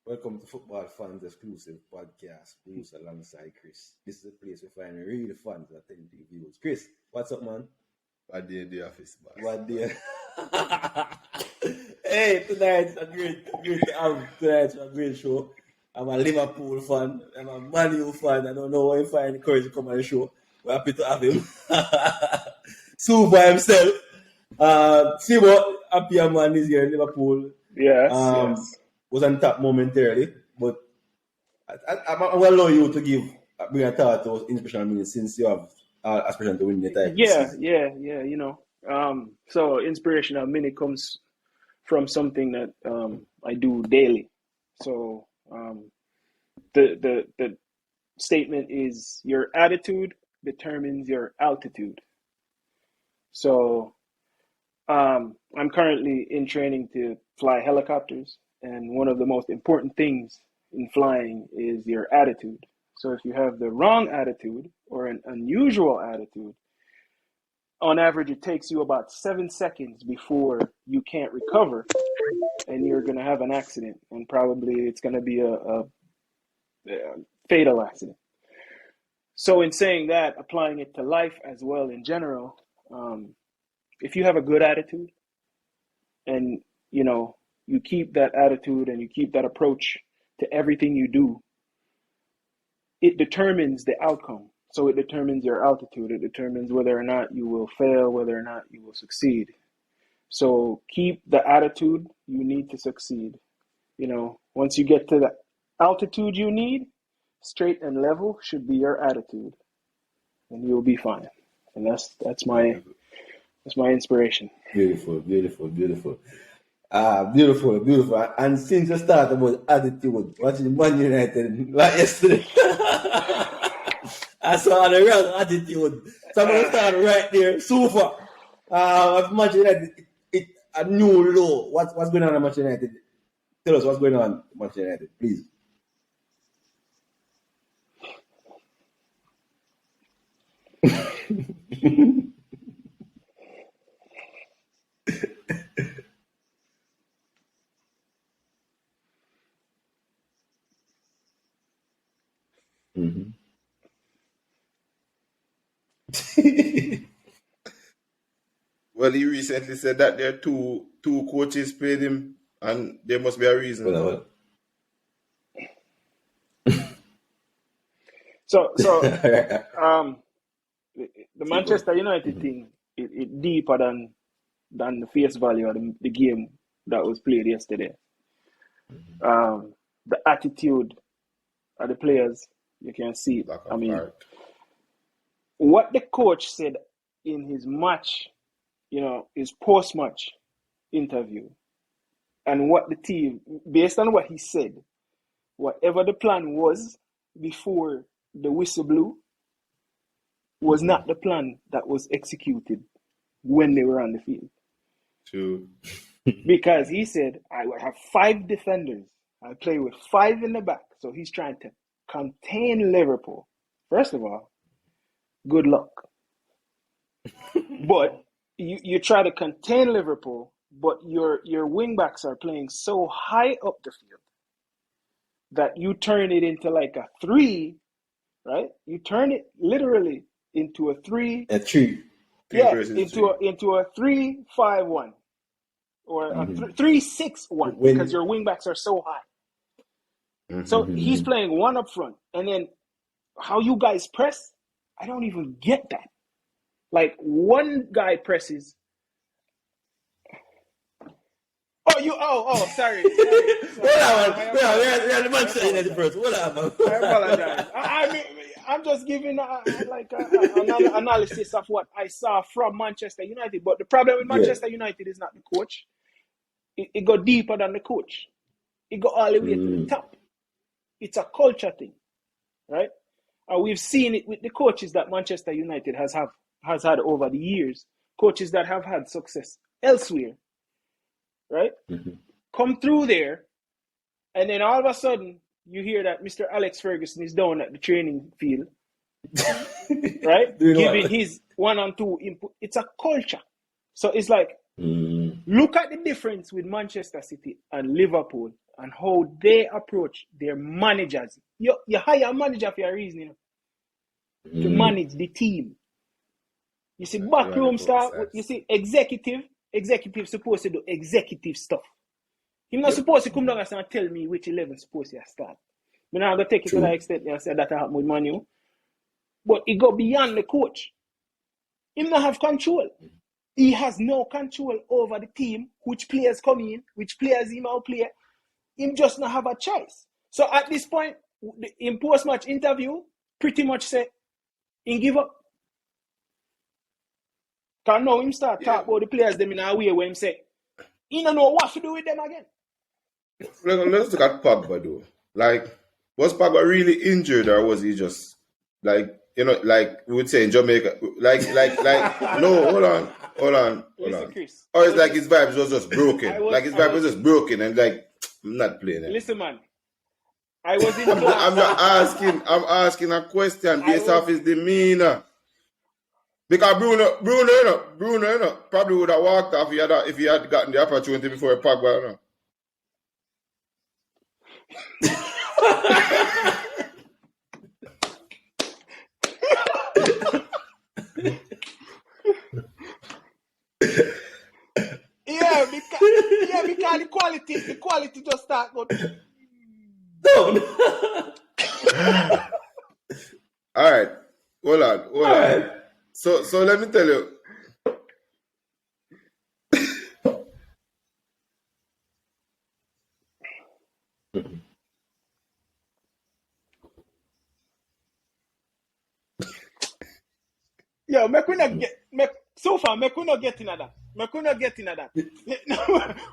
Welcome to Football Fans Exclusive Podcast, produced alongside Chris. This is a place we find real fans that tend to viewers. Chris, what's up, man? What day in the office, boss? What day? Hey, tonight's a great show. I'm a Liverpool fan. I'm a Man U fan. I don't know why you find the courage to come on the show. We're happy to have him. Sufa himself. Sibo, happy man is here in Liverpool. Yes, Was on top momentarily, but I'm going to allow you to bring a thought to inspirational meaning since you have aspiration to win the title. Yeah. So inspirational minute comes from something that I do daily. So the statement is your attitude determines your altitude. So I'm currently in training to fly helicopters, and one of the most important things in flying is your attitude. So if you have the wrong attitude or an unusual attitude, on average, it takes you about 7 seconds before you can't recover, and you're going to have an accident, and probably it's going to be a fatal accident. So in saying that, applying it to life as well in general, if you have a good attitude and, you keep that attitude and you keep that approach to everything you do, it determines the outcome. So it determines your altitude. It determines whether or not you will fail, whether or not you will succeed. So keep the attitude you need to succeed. Once you get to the altitude you need, straight and level should be your attitude, and you'll be fine. And that's my inspiration. Beautiful. Beautiful. And since you start about attitude, watching Man United like yesterday, I saw the real attitude. So I'm going to start right there. Sufa. Man United, it a new low. What's going on at Man United? Tell us what's going on at Man United, please. Well, he recently said that there are two coaches paid him, and there must be a reason. Well. So the Manchester United thing, it deeper than the face value of the game that was played yesterday. The attitude of the players, you can see it. What the coach said in his match, his post-match interview, and what the team, based on what he said, whatever the plan was before the whistle blew, was not the plan that was executed when they were on the field. True. Because he said, I will have 5 defenders. I play with 5 in the back. So he's trying to contain Liverpool. First of all, good luck. But you try to contain Liverpool, but your wing backs are playing so high up the field that you turn it into like a 3, right? You turn it literally into a 3. A 3. Yeah, into a 3-5-1 or a 3-6-1 because your wing backs are so high. So he's playing 1 up front, and then how you guys press, I don't even get that. Like, one guy presses. Sorry. We're the Manchester United first. I apologize. I'm just giving an analysis of what I saw from Manchester United. But the problem with Manchester United is not the coach. It go deeper than the coach. It go all the way to the top. It's a culture thing, right? And we've seen it with the coaches that Manchester United has had over the years. Coaches that have had success elsewhere, right? Come through there, and then all of a sudden you hear that Mr. Alex Ferguson is down at the training field, right? Giving his 1-on-2 input. It's a culture. So it's like, look at the difference with Manchester City and Liverpool and how they approach their managers. You hire a manager for a reason, you know, to manage the team. You see, backroom staff, you see, executive supposed to do executive stuff. He's not supposed to come down and tell me which 11 supposed to start. I'm not going to take it to that extent and say that happened with Manu. But it go beyond the coach. He not have control. He has no control over the team, which players come in, which players he might play. He just not have a choice. So at this point, in post-match interview, pretty much say, he give up. Because now him start talk about the players them in a way where him say, he don't know what to do with them again. Let's look at Pogba though. Like, was Pogba really injured or was he just like, you know, like we would say in Jamaica, like no, hold on. Chris, or it's like his vibes was just broken. His vibe was just broken and like, I'm not playing it. Listen, man. I was in class. I'm asking a question based off his demeanor. Because Bruno, probably would have walked off if he had gotten the opportunity before Pogba, you know. Because the quality just start going. No. All right. Hold on. So let me tell you. Yo, Sufa, we not get into that.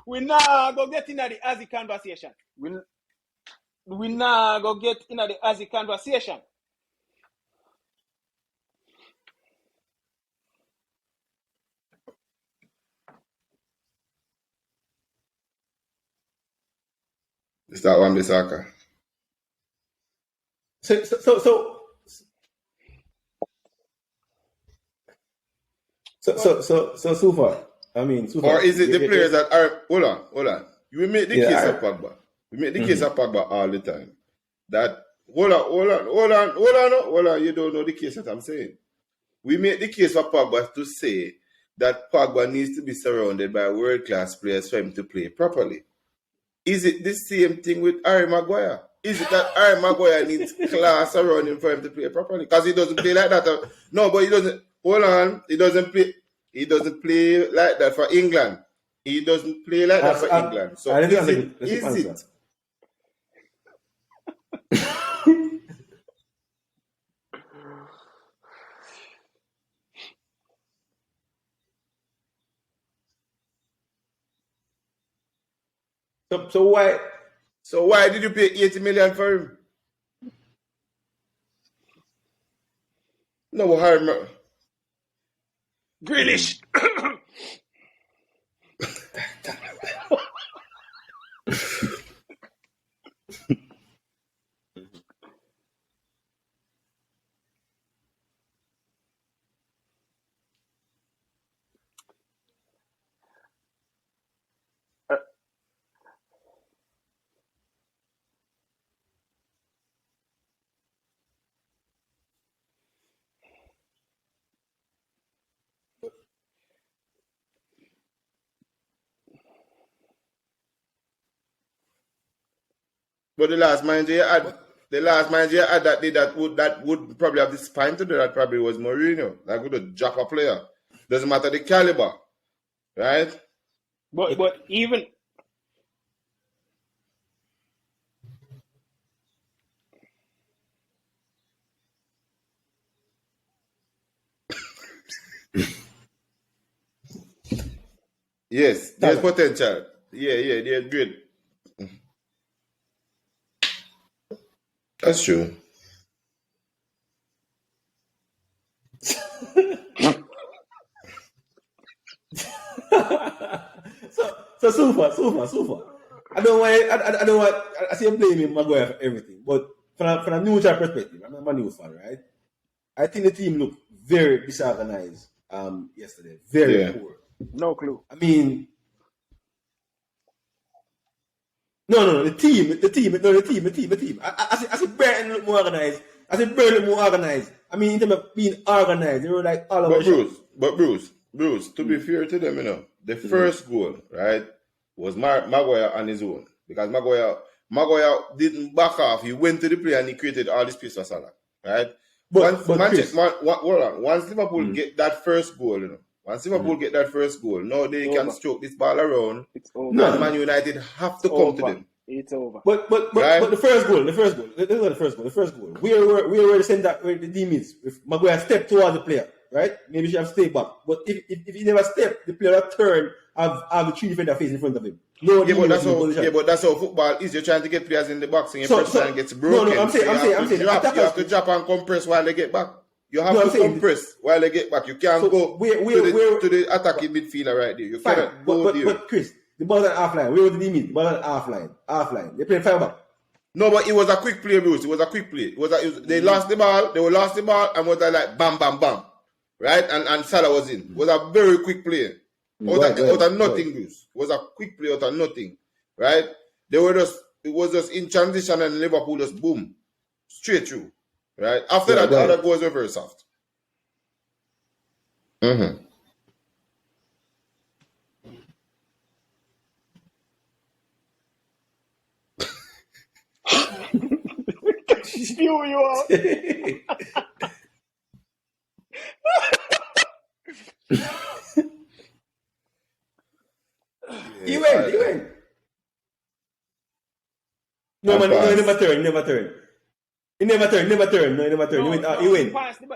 We not go get into the Aussie conversation. We not go get into the Aussie conversation. Is that one Bisaka? So Sufa. I mean, Sufa. Or is it the players that are? Hold on. We make the case of Pogba. We make the case of Pogba all the time. That hold on. You don't know the case that I'm saying. We make the case for Pogba to say that Pogba needs to be surrounded by world-class players for him to play properly. Is it the same thing with Harry Maguire? Is it that Harry Maguire needs class around him for him to play properly? Because he doesn't play like that. No, but he doesn't. Hold on. He doesn't play like that for England. He doesn't play like that for England. So is it? So why did you pay 80 million for him? No, Harry. Grealish. But the last manager you had that would probably have the spine to do that probably was Mourinho. That would have drop a player. Doesn't matter the caliber, right? But even yes, there's potential. Yeah, they're great. That's true. So Sufa. I don't want. I see him blaming Maguire for everything, but from a neutral perspective, I'm a Man U fan, right? I think the team looked very disorganized yesterday, very poor. no clue. I mean, No, the team. I said Brighton look more organized. I said Burnley more organized. I mean, in terms of being organized, they were like all over Bruce, to be fair to them, you know, the first goal, right, was Maguire on his own. Because Maguire didn't back off. He went to the play and he created all this space for Salah, right? Once Liverpool get that first goal, you know, once Liverpool get that first goal, now they can stroke this ball around. It's over. And Man United have to come to them. It's over. But the first goal. This is the first goal. Where the center, where the team is. If Maguire step towards the player, right? Maybe he should have stayed back. But if he never step, the player will turn, have the three defender face in front of him. But that's how football is. You're trying to get players in the box and your person gets broken. No, I'm saying. You have to drop and compress while they get back. You have to compress while they get back. You can't go to the attacking midfielder right there. You cannot go there. But Chris, the ball at half line. Where did he mean? The ball at half line. They played 5 back. No, but it was a quick play, Bruce. It was a quick play. They lost the ball. They lost the ball and was like bam, bam, bam, right? And Salah was in. It was a very quick play. Out of nothing, Bruce. It was a quick play out of nothing, right? It was just in transition and Liverpool just boom, straight through, right? After that, the other goals were very soft. Spew you out. He went. No, man, he never turned. He never turned. He went.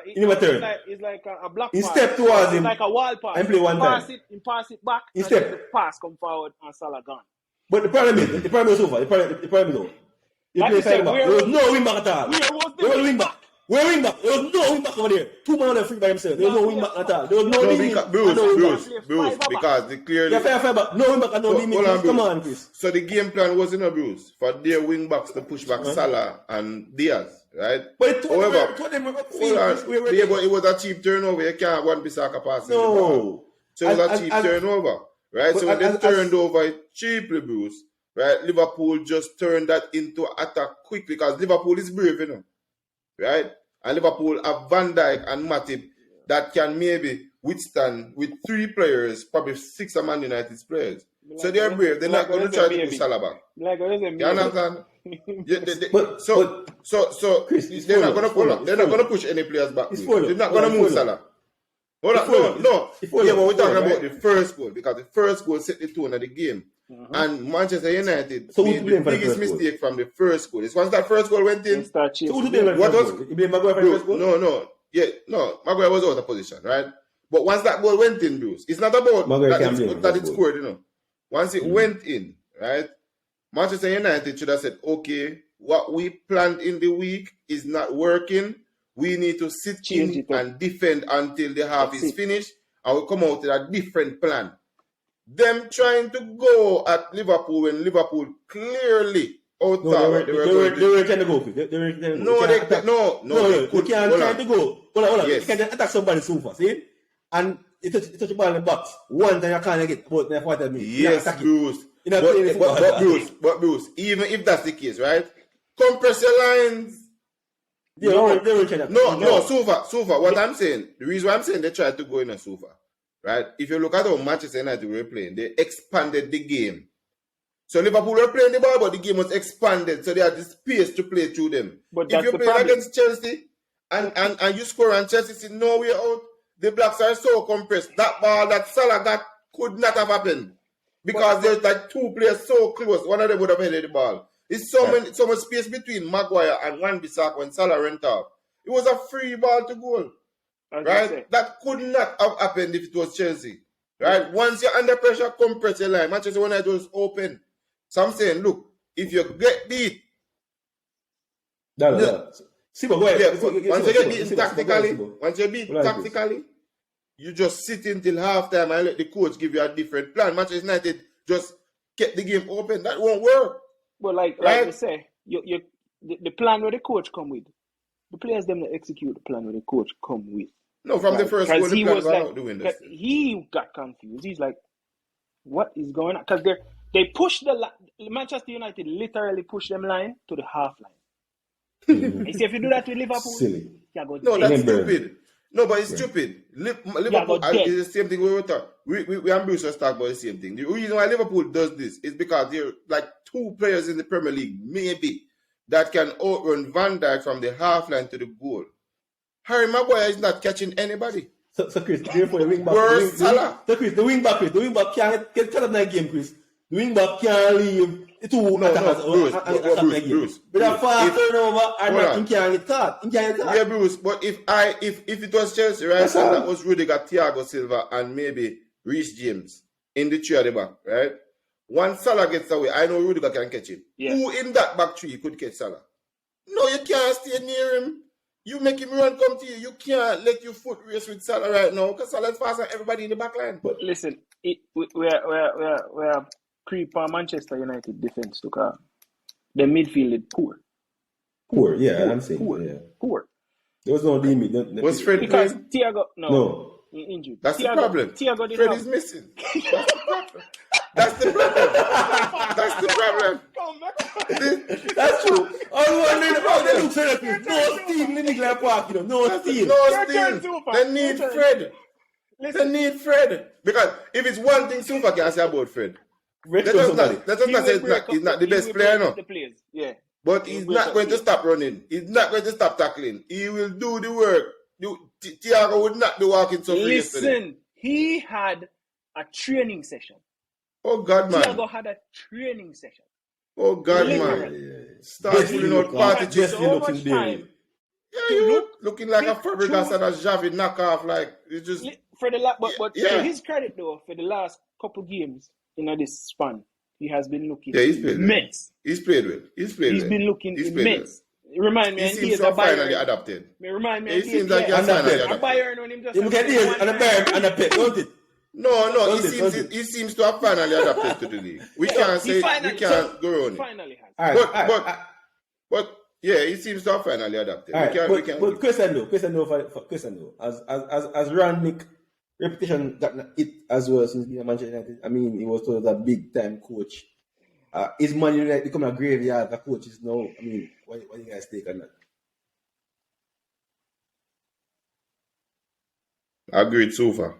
He never turned. It's like a block He pass. stepped towards him. It's like a wall pass. And play one time. He pass it back. He and stepped. the pass come forward and Salah gone. But the problem is over. The problem is over. You play 5 back. There was no wing back at all. There was wing back. There was no wing back over there. 2 man on the free by himself. There was no wing back at all. There was no wing back. Bruce, because they clearly... Yeah, 5 back. No wing back and no wing. Come on, Chris. So the game plan was in a Bruce for their wing backs to push back Salah and Diaz, right? But however, but it was a cheap turnover. You can't have one Bissaka pass. No. So it was a cheap turnover, right? So when they turned over it cheaply, Bruce, right? Liverpool just turned that into attack quickly because Liverpool is brave, you know, right? And Liverpool have Van Dijk and Matip that can maybe withstand with 3 players, probably 6 of Man United's players. So they're brave. They're not going to try to push Salah back. You understand? So Chris, they're not going to push any players back. They're not going to move Salah. No. Yeah, but we're talking about the first goal because the first goal set the tone of the game. And Manchester United made the biggest mistake from the first goal. It's once that first goal went in. What was? You blame Maguire for the first goal? No. Maguire was out of position, right? But once that goal went in, Bruce, it's not about that it scored, you know. Once it went in, right? Manchester United should have said, okay, what we planned in the week is not working. We need to sit in and defend until the half is finished, and we come out with a different plan. Them trying to go at Liverpool when Liverpool clearly they were trying to go. They can't try to go. Hold on. You can't attack somebody Sufa, see? And you touch the ball in the box. One time you can't get both in 40 minutes. Yes, Bruce. But Bruce, even if that's the case, right? Compress your lines. No, Sufa. What I'm saying, the reason why I'm saying they tried to go in a Sufa, right? If you look at how Manchester United were playing, they expanded the game. So Liverpool were playing the ball, but the game was expanded, so they had the space to play through them. But if you play against Chelsea and you score and Chelsea see no way out, the Blacks are so compressed. That ball that Salah got could not have happened because there's like 2 players so close. One of them would have headed the ball. It's so much space between Maguire and Wan-Bissaka when Salah went off. It was a free ball to goal, right? That could not have happened if it was Chelsea, right? Once you're under pressure, compress your line. Manchester United was open. So I'm saying, look, if you get beat, Sibo, go ahead. Once you get beaten tactically, you just sit until halftime and let the coach give you a different plan. Manchester United just kept the game open. That won't work. But like we say, the plan where the coach come with, the players them to execute the plan where the coach come with. No, from the first goal, the plan was out doing this. He got confused. He's like, what is going on? Because They pushed Manchester United literally pushed them line to the half line. You see, if you do that with Liverpool, Silly. you go No, dead. that's stupid. No, but it's stupid. Liverpool is the same thing we were talking. We and Bruce was talking about the same thing. The reason why Liverpool does this is because there are like 2 players in the Premier League, maybe, that can outrun Van Dijk from the half line to the goal. Harry Maguire is not catching anybody. So Chris, therefore the wing back. Where's Salah? So Chris, the wing back can't get cut up in that game, Chris. The wing back can't leave Bruce. With a fast turnover and nothing can't get caught. Yeah, Bruce, but if it was Chelsea, right, and that was Rudiger, Thiago Silva, and maybe Reece James in the 3 at the back, right? Once Salah gets away, I know Rudiger can catch him. Yeah. Who in that back 3 could catch Salah? No, you can't stay near him. You make him run come to you. You can't let your foot race with Salah right now because Salah's faster than everybody in the back line. But listen, we're creep on Manchester United defense to come. The midfield is poor. Poor, yeah, I'm saying. Poor. There was no limit. Was Fred because playing? Thiago no. Injured. That's the problem. Thiago Fred is missing. That's the problem. That's the problem. That's true. I was wondering how they look for the no steam in the Glen Park, you know. No steam. No steam. They need Fred. They need Fred. Because if it's one thing Sufa can say about Fred, let us not say he's not the best player, no. Yeah. But he's not going to stop running. He's not going to stop tackling. He will do the work. Thiago would not be walking so free yesterday. Listen, he had a training session. Oh, God, man. Thiago had a training session. Oh, God, Literally. man. Start pulling out party Just so looks much in there. time. Yeah, you looking like a Fabregas and a Xavi knockoff. Like, it's just... But to his credit, though, for the last couple games in this span, he has been looking immense. He's played well. He's been looking immense. Remind me, he seems to have finally adapted. Remind me, he seems like he has finally adapted. Bayern when him just you get this and a Bayern and a pet, don't it? No, he seems to have finally adapted to the league. We can't say we can't go on it. Finally has. But yeah, he seems to have finally adapted. But question though, as Rangnick reputation gotten it as well since being Manchester United. I mean, he was told a big time coach. Is Man United becoming a graveyard? The coach is now. I mean, what do you guys take on that? I agree with Sufa.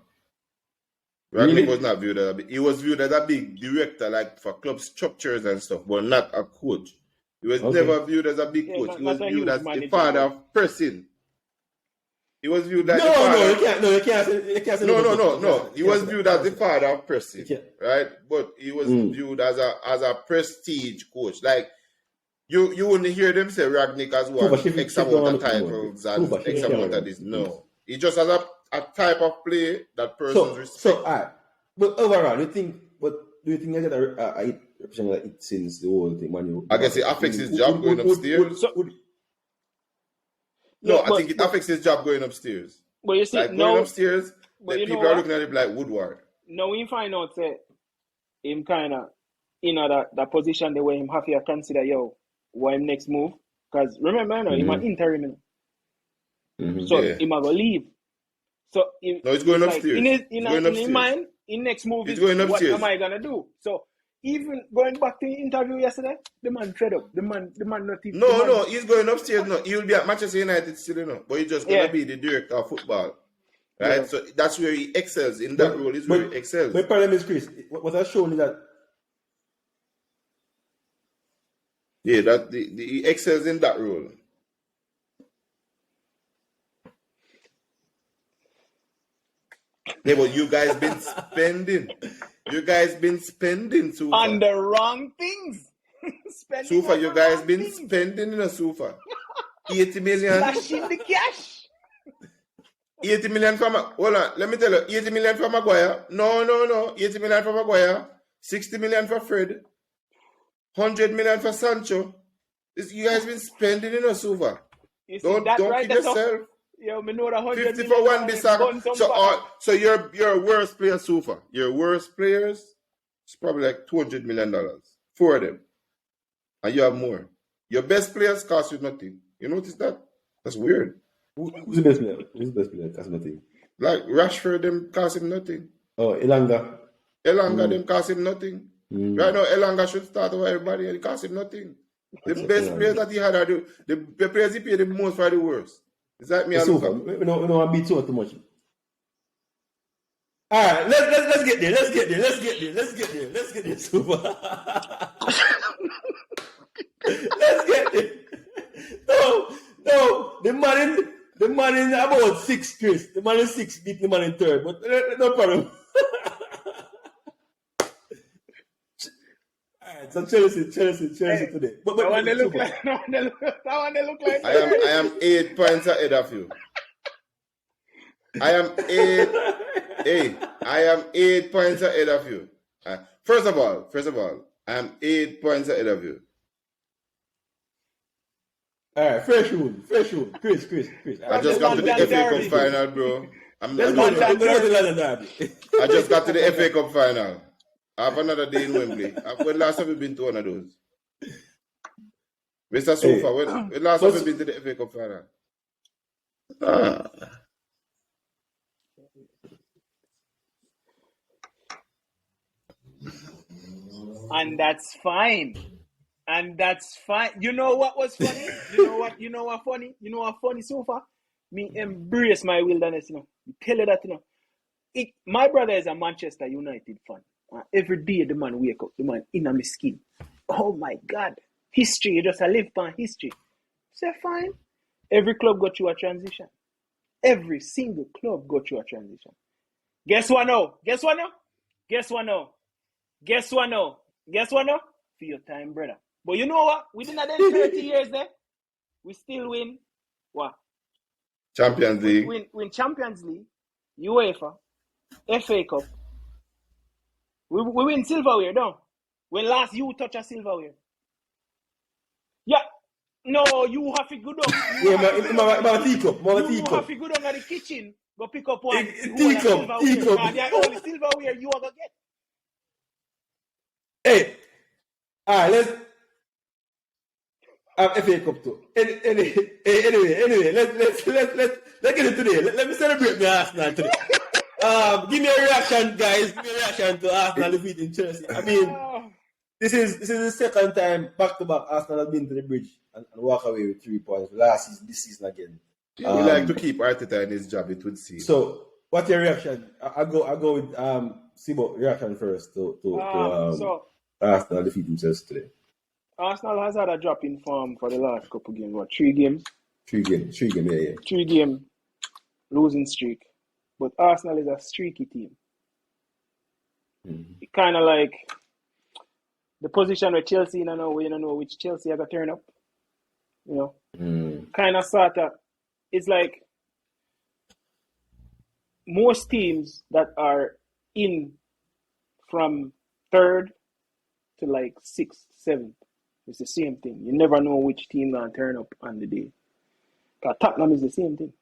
Rangnick was not viewed as he was viewed as a big director, like for club structures and stuff, but not a coach. He was never viewed as a big coach. He was viewed as the father of pressing. He was viewed as the father. You can't say No. He was viewed as the father of pressing, right? But he was viewed as a prestige coach. Like you wouldn't hear them say Rangnick has won X amount of titles and X amount of this. No, he just has a type of play that persons respect. So, all right. But overall, do you think I get a representation like it since the whole thing? I guess it affects his job going upstairs. I think it affects his job going upstairs. But you see, like going upstairs, people are looking at him like Woodward. Now we find out that him kind of in that position the way him have to consider what him next move. Because remember, him an interim. So him a go leave. So he's going upstairs. In his mind, in next move is going upstairs. What am I gonna do? So even going back to the interview yesterday, the man fed up. The man not even. No, he's going upstairs. No, he will be at Manchester United still, but he's just gonna be the director of football, right? Yeah. So that's where he excels in that role. Is where he excels. My problem is, Chris, what I've shown is that. Yeah, that he excels in that role. Yeah, but you guys been spending. You guys been spending, Sufa. On the wrong things. Sufa, you guys been spending in a Sufa. 80 million. Flashing the cash. 80 million from hold on, let me tell you, 80 million for Maguire. No. 80 million for Maguire. 60 million for Fred. 100 million for Sancho. You guys been spending in a Sufa. Don't kid yourself. Yo, me know the 100 50 for one Bissaka. So your worst player, Sufa. Your worst players, it's probably like $200 million. 4 of them. And you have more. Your best players cost you nothing. You notice that? That's weird. Who's the best player? Who's the best player? Cost nothing. Like Rashford, them cost him nothing. Oh, Elanga, them cost him nothing. Right now, Elanga should start over everybody. It costs him nothing. The best players that he had are the players he paid the most for the worst. Is that me? Sufa. We don't want to beat Sufa too much. All right, let's get there. Let's get there, Sufa. Let's get there. No, the man in about 6, Chris. The man in 6 beat the man in 3rd, but no problem. Alright, so Chelsea today. But that one they look like. I am 8 points ahead of you. I am 8 points ahead of you. First of all, I am 8 points ahead of you. Alright, fresh wood. Chris. I just got to the FA Cup final, bro. I just got to the FA Cup final. I have another day in Wembley. When last have you been to one of those? Mr. Sufa, when last have you been to the FA Cup final? And that's fine. You know what was funny? You know what funny so far? Me embrace my wilderness, you know. Tell you that, you know. My brother is a Manchester United fan. Every day the man wake up, the man in my skin. Oh my God. History, you just live on history. Say fine. Every club got through a transition. Every single club got through a transition. Guess what now? For your time, brother. But you know what? Within that 30 years there, we still win what? Champions League. Win Champions League, UEFA, FA Cup. We win silverware, don't? When last you touch a silverware? Yeah. No, you have to go down. Yeah, my teacup. You have to go down at the kitchen, go pick up one. Teacup. The only silverware you are going to get. Hey. Alright, let's have FA Cup too. Anyway, let's get it today. Let me celebrate the Arsenal today. Give me a reaction, guys. Give me a reaction to Arsenal defeating Chelsea. I mean, this is the second time back-to-back Arsenal have been to the bridge and walk away with 3 points. This season again. We like to keep Arteta in his job, it would seem. So, what's your reaction? I go with Sibo reaction first to Arsenal defeating Chelsea today. Arsenal has had a drop in form for the last couple games. What, 3 games? 3 games, yeah. 3 game losing streak. But Arsenal is a streaky team. It kind of like the position where Chelsea, we don't know which Chelsea are going to turn up. You know? Kind of sort of. It's like most teams that are in from 3rd to like 6th, 7th. It's the same thing. You never know which team going to turn up on the day. Because Tottenham is the same thing.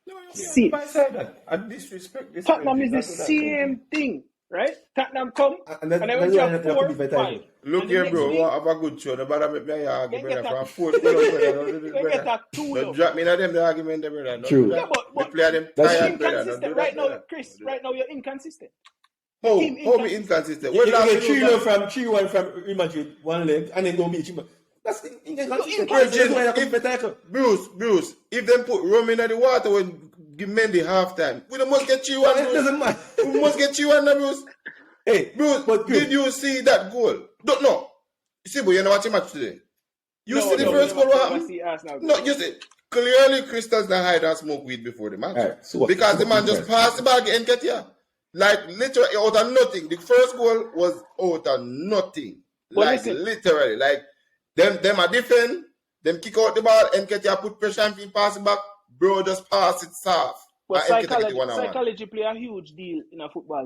No, see, I said that. I disrespect this. Tottenham is the same thing, right? Tottenham come and then we drop 4, 5. Look here, bro. Have a good show. Nobody make me argue, brother. From 4 They get that 2. Don't drop me in them the argument, brother. True. Yeah, but play them you're tired, brother. inconsistent right now, Chris. Right now, you're inconsistent. How be inconsistent? You get 3-1 from Real Madrid, 1 leg, and then don't beat you. That's inconsistent. Bruce, if them put rum in the water when give Mendy halftime, we must get you one. It doesn't matter. We must get you one, Bruce. Hey, Bruce, did you see that goal? Don't know. Sibo, you know watching match today. You see the first goal? What happened? No, you see. Clearly, Crystal's not hide and smoke weed before the match. Right, so because the man just passed the ball and get here. Like, literally, out of nothing. The first goal was out of nothing. Like, literally. Like, them are defend, them kick out the ball, and get here, put pressure and pass it back. Bro, just pass it soft. But psychology play a huge deal in a football.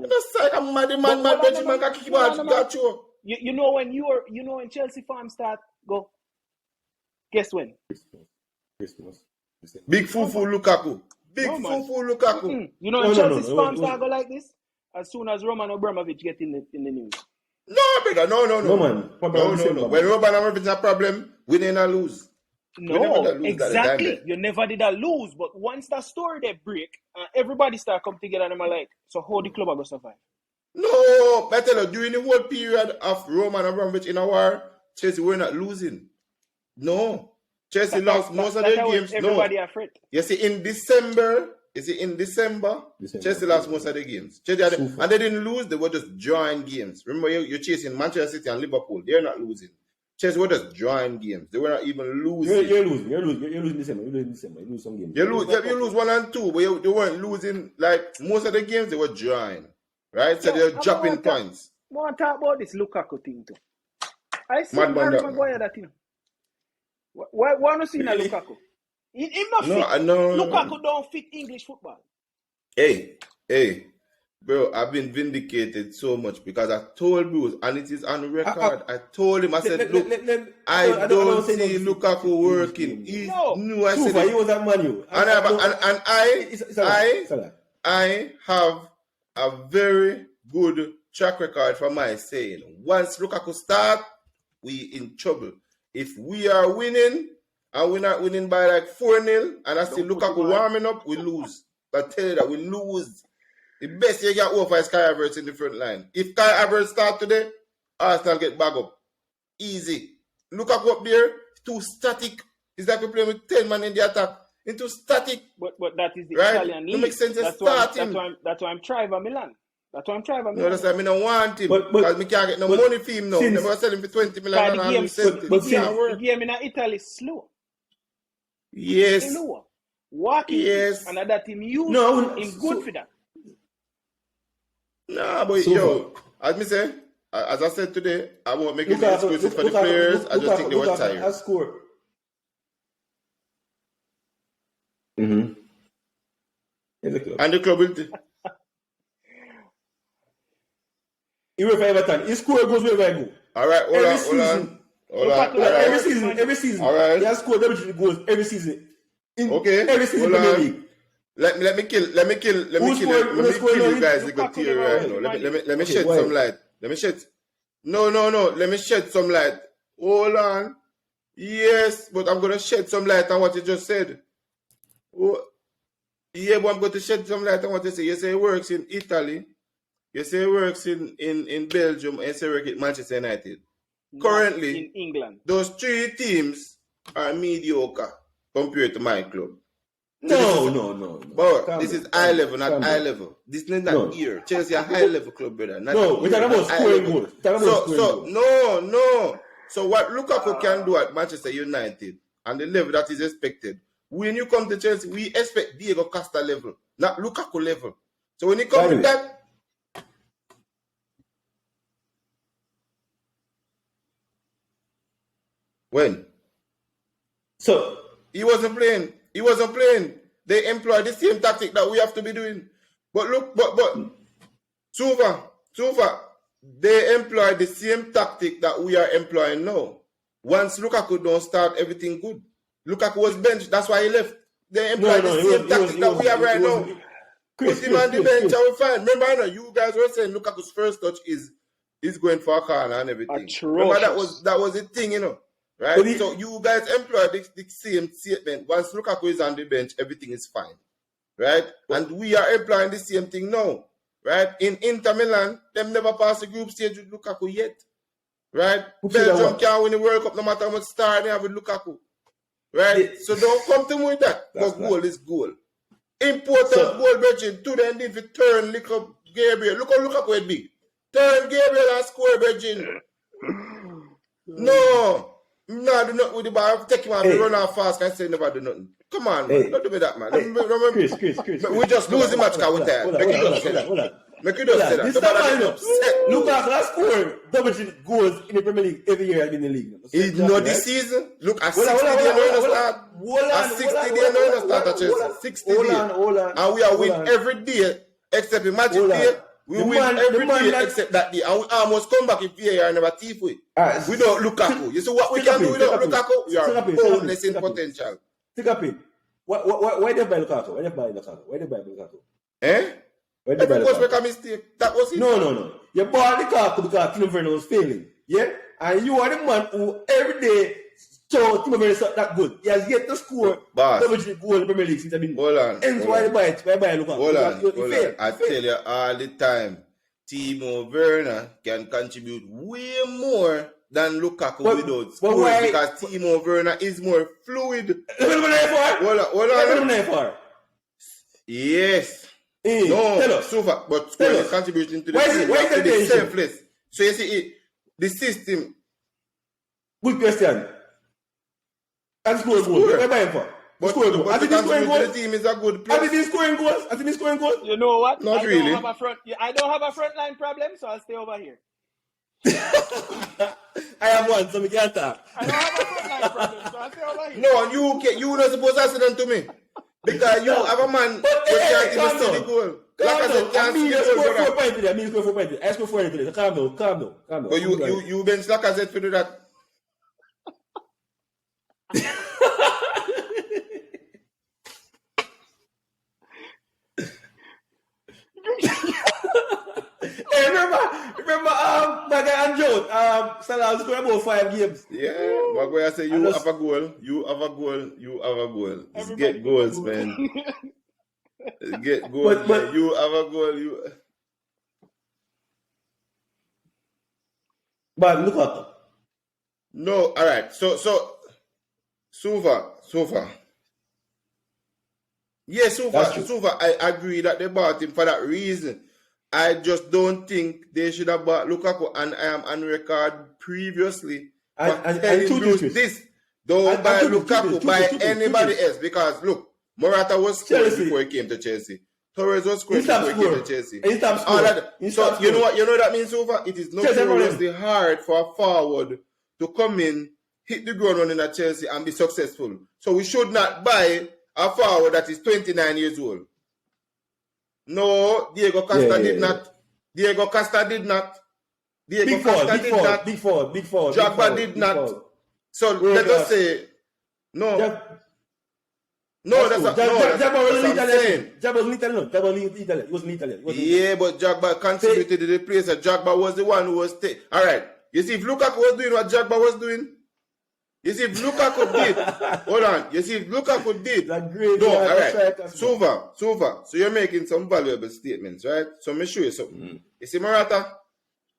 You know when Chelsea fans start go. Guess when? Christmas. Big Fufu Lukaku. You know when Chelsea's fans start go like this? As soon as Roman Abramovich get in the news. No, brother, no. No, man. No. When Roman Abramovich has a problem, we didn't lose. No, exactly. You never did lose, but once that story they break, everybody start come together and I'm like, so how the club are going to survive? No, I tell you, during the whole period of Roman Abramovich in a war, Chelsea were not losing. No. Chelsea lost most of their games. Everybody afraid. You see, in December, Chelsea lost most of the games. And they didn't lose, they were just drawing games. Remember, you're chasing Manchester City and Liverpool. They're not losing. Chelsea were just drawing games. They were not even losing. You're losing December. You lose some games. You lose 1 and 2, but they weren't losing. Like, most of the games, they were drawing. Right? So they're dropping points. I want to talk about this Lukaku thing too. I see Harry Maguire that thing. Why not see really? Lukaku? Him not fit. No. Lukaku don't fit English football. Hey, bro, I've been vindicated so much because I told Bruce, and it is on record. I told him, I said, look, I don't see Lukaku working. I said, he was at Man U. I have a very good track record for my saying. Once Lukaku start, we in trouble. If we are winning and we're not winning by like 4-0 and I see Lukaku warming up, we lose. I tell you that we lose. The best you get over is Kai Havertz in the front line. If Kai Havertz start today, Arsenal get back up. Easy. Lukaku up there, too static. It's like we're playing with 10 men in the attack. It's too static. But that is the Italian league. It makes sense to start him. That's why I'm trying for Milan. No, that's why I don't want him. Because I can't get no money for him now. Never sell him for 20 million. The game in Italy is slow. Yes. Slow. Walking. Yes. And that team used him good for that. Nah, but yo, as I said today, I won't make any excuses for the players. I just think they were tired. I scored. Mm-hmm. And the club will. He will for Everton. His score goes wherever I go. All right, hold on. Every season. All right. He has scored double-digit goals every season. Every season hold on. League. Let me kill you guys a good theory right now. Let me shed some light. Let me shed. No. Let me shed some light. Hold on. Yes, but I'm gonna shed some light on what you just said. Oh, yeah, but I'm going to shed some light on what you say. You say it works in Italy. You say it works in Belgium, and you say it works at Manchester United. Currently, in England, those 3 teams are mediocre compared to my club. No. But this is high level, not high level. This is not here. Chelsea a high level club, brother. We're talking about scoring goals. No. So what Lukaku can do at Manchester United and the level that is expected, when you come to Chelsea, we expect Diego Costa level, not Lukaku level. So when you come with that, when? So he wasn't playing. They employ the same tactic that we have to be doing. But look, Sufa, they employ the same tactic that we are employing now. Once Lukaku don't start, everything good. Lukaku was benched, that's why he left. They employ the same tactic that we have right now. Put him on the bench, I will find. Remember, you guys were saying Lukaku's first touch is going for a corner and everything. Atrocious. Remember that was the thing, right? So you guys employ the same statement. Once Lukaku is on the bench, everything is fine, right? And we are employing the same thing now, right? In Inter Milan, them never passed the group stage with Lukaku yet, right? Belgium can't win the World Cup no matter how much star they have with Lukaku, right? So don't come to me with that. But goal is goal. Important goal, Virgin. To the end, if you turn, look up Gabriel. Look how Lukaku is big. Turn Gabriel and score, Virgin. No, do nothing with the ball. Take him out, run out fast, and say never do nothing. Come on, man. Don't do me that, man. Chris. We just lose the match because we're tired. Make you just say that. This time, Lukaku has scored double-digit goals in the Premier League every year in the league. It's not this season. Look, at 60 days no start. At 60 days no start at Chelsea. 60 days. And we are win every day except the Magic day. We win every day except that day. And we almost come back if VAR never thief with. Without Lukaku. You see what we can do without Lukaku? We are boundless in potential. Take up it. Why did they buy Lukaku? Eh? Every coach make a mistake. That was it. No. You bought Lukaku because Timo Werner was failing. Yeah? And you are the man who every day show Timo Werner is not that good. He has yet to score double-digit goal in the Premier League since I've been. Hold on. Hence why they buy Lukaku. Hold on. I tell you all the time. Timo Werner can contribute way more than Lukaku without but scoring why? because Timo Werner is more fluid. Hold on. Yes. Tell No, us. Sufa, but scoring is contributing to the Why team. why You have to be temptation? selfless. So you see, the system. Good question. And score goals. What am I for? But Score goals. to Has he been scoring contribute to the goals? team is a good Has he plus. been scoring goals? Has he been scoring goals? You know what? Not I really. don't have a front line problem, so I'll stay over here. I have one, so we can't talk. I don't have a front line problem, so I'll stay over here. No, you not supposed to answer them to me. Because you have a man who can't even see the goal. Like I said, can't see the goal. I score 4 points today. I score 4 points today. I score 4 points today. So calm down. But you bench like I said to do that. Hey, remember, my guy Andrew, Salah scored about 5 games. Yeah, my boy, I say you have a goal. Just get goals, man. Get goals, man. You have a goal. But look at No, all right. So, Sufa. Yeah, Sufa. I agree that they bought him for that reason. I just don't think they should have bought Lukaku, and I am on record previously for telling you this. Don't buy Lukaku, buy anybody else. Because look, Morata was scoring before he came to Chelsea. Torres was scoring before he came to Chelsea. So you know what that means, Sufa? It is notoriously hard for a forward to come in, hit the ground running at Chelsea and be successful. So we should not buy a forward that is 29 years old. No, Diego Costa did not. Big fall. Drogba did not. So let us say, no. That's what I'm saying. Drogba was Italian. He was in Italy. Yeah, but Drogba contributed to the place. Drogba was the one who was... All right. You see, if Lukaku was doing what Drogba was doing, you see, if Lukaku did... Hold on. You see, if Lukaku did... No, all right. Sufa. So you're making some valuable statements, right? So let me show you something. You see Morata?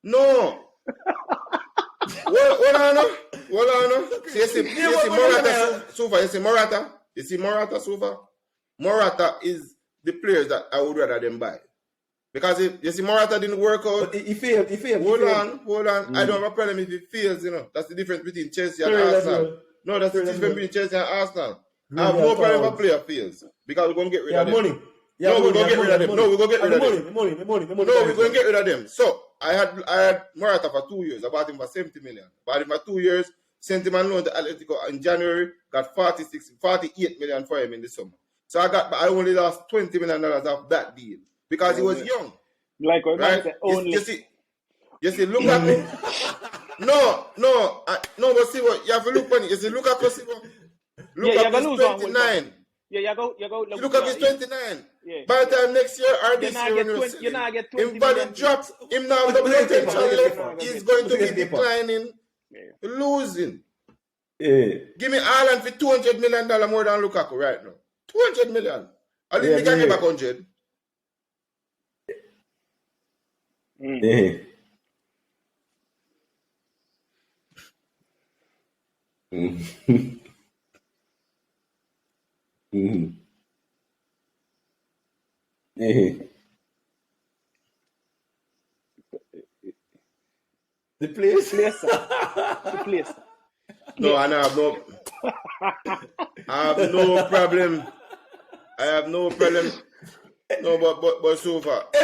No. Hold on. See, you see Morata, Sufa. You see Morata, Sufa? Morata is the players that I would rather them buy. Because if you see Morata didn't work out. But he failed. Hold on. I don't have a problem if he fails, you know. That's the difference between Chelsea and Arsenal. No, that's the difference between Chelsea and Arsenal. I have no problem if a player fails. Because we're going to get rid of them. Money. No, we're going to get rid of them. No, we're going to get rid of them. Money. No, we're going to get rid of them. So, I had Morata for 2 years. I bought him for 70 million. Bought him for 2 years. Sent him on loan to Atletico in January. Got 48 million for him in the summer. So I only lost $20 million off that deal. Because he was young. Like what right? said, only. You see, Lukaku. No, but see what you have to look on it. You see, Lukaku, Lukaku is 29. You go. Lukaku is 29. Yeah. By the time next year or this year, you're not get 20 him body drops, him now the potential left. He's going to be declining, losing. Yeah. Give me Ireland for $200 million more than Lukaku right now. 200 million. I think we can get back 100. Yeah. The place. No, and I have no problem. No, but so far, I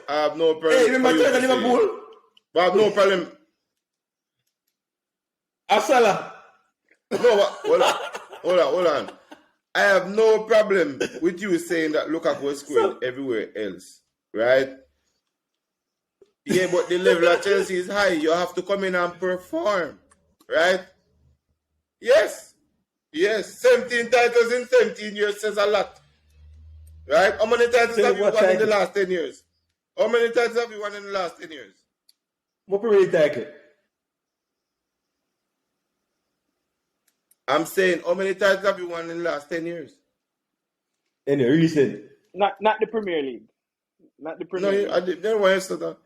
have no problem. Hey, remember Liverpool? But I have no problem. Asala. No, hold on. I have no problem with you saying that Lukaku was scoring everywhere else, right? Yeah, but the level of Chelsea is high. You have to come in and perform, right? Yes. 17 titles in 17 years says a lot. Right? How many titles have you won in the last 10 years? How many titles have you won in the last 10 years? What Premier title? I'm saying, how many titles have you won in the last 10 years? Any recent? Not the Premier League. Not the No, Premier League. I didn't know why you said that.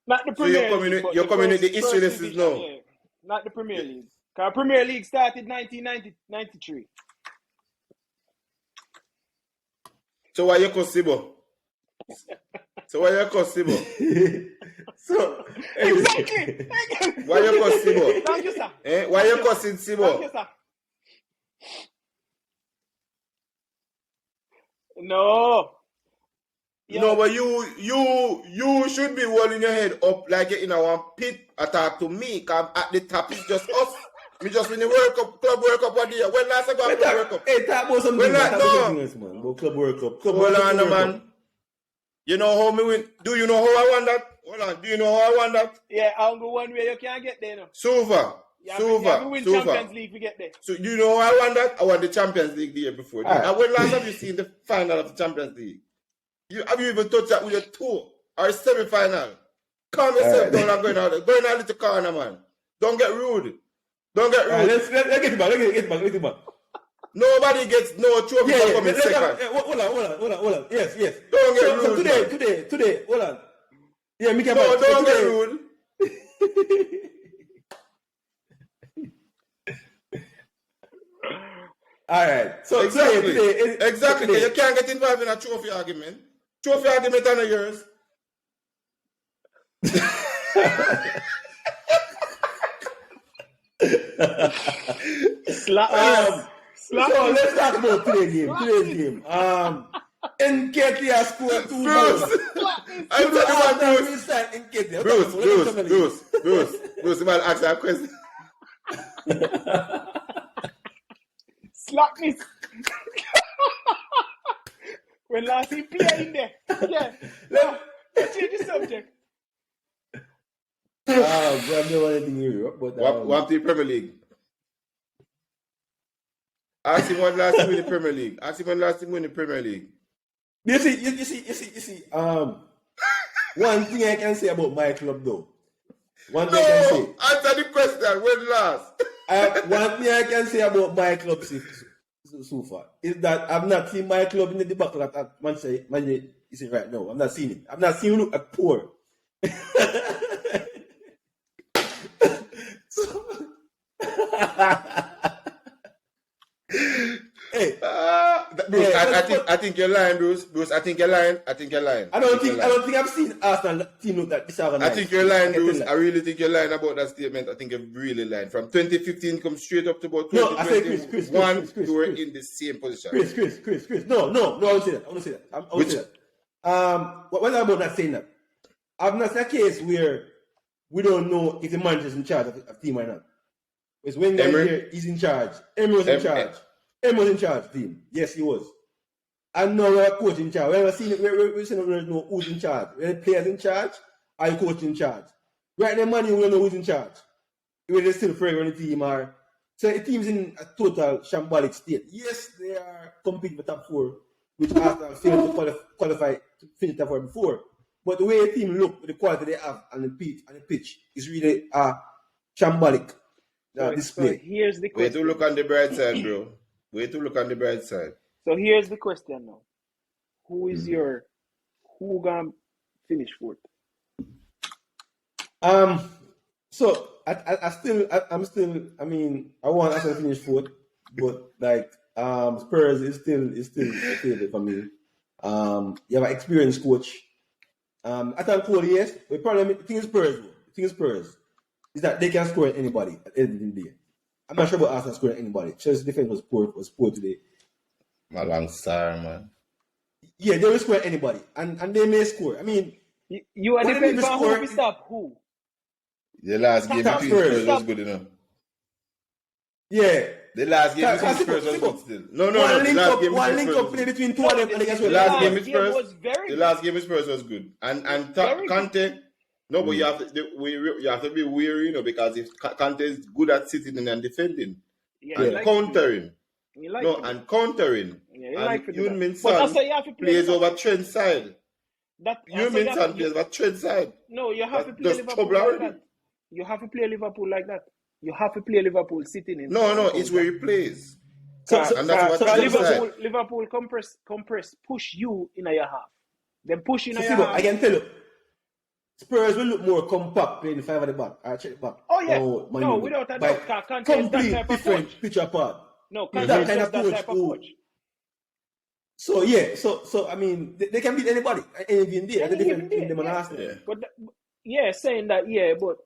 Not the So Premier you're League. But you're coming with the first history lessons division, now. yeah. Not the Premier League. Because Premier League started 1993. So why you call Sibo? So why you call Sibo? So Exactly. Why you call Sibo? Thank you, sir. Why you call Thank Sibo? you, sir. No. No, but you should be holding your head up like you're in a one pit attack to me. Cause at the top it's just us. Me just win the World Cup, Club World Cup one day. When last I got Club World Cup? Hey, talk about something. When Talk about no. something else, man. About Club World Cup. Club Hold World Cup, on, Club World man. Cup. You know how me win? Do you know how I won that? Hold on. Do you know how I won that? Yeah, I'll go one way. You can't get there now. Sufa. You have to win Champions League to get there. So do you know how I won that? I won the Champions League the year before. Right. When last have you seen the final of the Champions League? Have you even touched that with your toe? Or semi-final? Calm yourself down and going out a little corner, man. Don't get rude. Don't get rude. Right, let's get it back. Let's get it back. Nobody gets no trophy for coming second. Hold on. Yes. Don't get rude. So today, hold on. Yeah, me can No, don't get rude. All right. So Exactly. today, You can't get involved in a trophy argument. Trophy argument are not yours. Slap. So let's talk about today's game. NKT has scored 2 goals. I'm talking about Bruce. Bruce, you might ask that question. Slap me. When last he played in there. Yeah. Let's change the subject. But I've never won anything in Europe. But What the Premier League? Ask him what last team in the Premier League. You see. One thing I can say about my club, though. Answer the question. When last? One thing I can say about my club so far is that I've not seen my club in the debacle that Manchester is in right now. I've not seen it. I've not seen him look at poor. Hey, Bruce, I think you're lying, Bruce. I think you're lying. I don't think I've seen Arsenal team look that disorganized. I think you're lying, Bruce. I really think you're lying about that statement. I think you're really lying. From 2015 come straight up to about 2021, you were in the same position. Chris. No, I won't say that. I won't say that. What about not saying that? I've not seen a case where we don't know if the manager is in charge of the team or not. Because when here, he's in charge. Emery was in charge. Emery was in charge, team. Yes, he was. And now we're a coach in charge. We're seen know who's in charge. We're the players in charge, or the coach in charge. Right now, man, we don't know who's in charge. We're still free on the team. So the team's in a total shambolic state. Yes, they are competing for top 4, which Arsenal failed to qualify to finish top 4 before. But the way the team look, with the quality they have on the pitch is really shambolic display. So here's the question. Wait to look on the bright side, bro. So here's the question now. Who gonna finish 4th? So I want Arsenal to finish 4th, but Spurs is still a favorite for me. You have an experienced coach. I think Cole, yes. The problem, the thing is Spurs is that they can score at anybody at the end of the day. I'm not sure about Arsenal scoring anybody. Chelsea's defense was poor today. My long star, man. Yeah, they will score at anybody, and they may score. I mean, you are depending on who we stop who. The last game between Spurs was good enough. Yeah. The last game between Spurs was good still. No. One link up play between 2 of them, and they can score. The last game with Spurs was good. And Kante. No, but you have to be wary, because if Kante is good at sitting and defending, countering. Countering. Yoon-Min Son plays over Trent's side. Yoon-Min Son plays over Trent's side. No, you have to play Liverpool like that. You have to play Liverpool like that. You have to play Liverpool sitting in. No, it's where he plays. And that's what Liverpool compress, push you in your half. Them pushing So on see, your but I hand. can tell you, Spurs will look more compact playing the 5 at the back. I check back. Oh yeah, No, Man no, U will. without a By doubt. Conte is that complete type of different coach. picture apart. No, With Conte that is kind just of that coach type of coach. So yeah, so I mean, they can beat anybody any given day. That's the Any given difference in day, them and yeah. Arsenal. Yeah. But saying that, but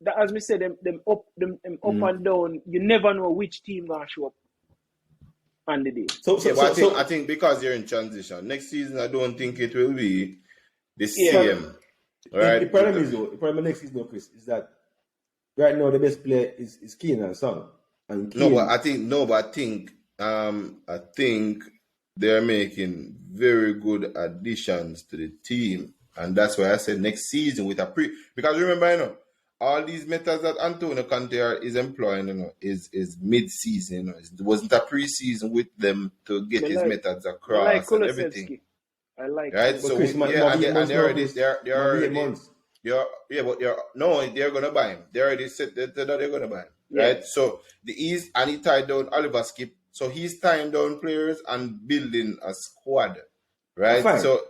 that, as we said, them up and down. You never know which team gonna show up on the day. But I think because you're in transition, next season I don't think it will be the same. Right? The problem is though, the problem next season, Chris, is that right now the best player is Kane and Son. And Kane, I think they're making very good additions to the team. And that's why I said next season with because remember, all these methods that Antonio Conte is employing, is mid-season. It wasn't a pre-season with them to get his methods across and everything. I like right. So Chris, they're gonna buy him. They already said that they're gonna buy him. Yeah. Right. So and he tied down Oliver Skip. So he's tying down players and building a squad. Right. Fine. So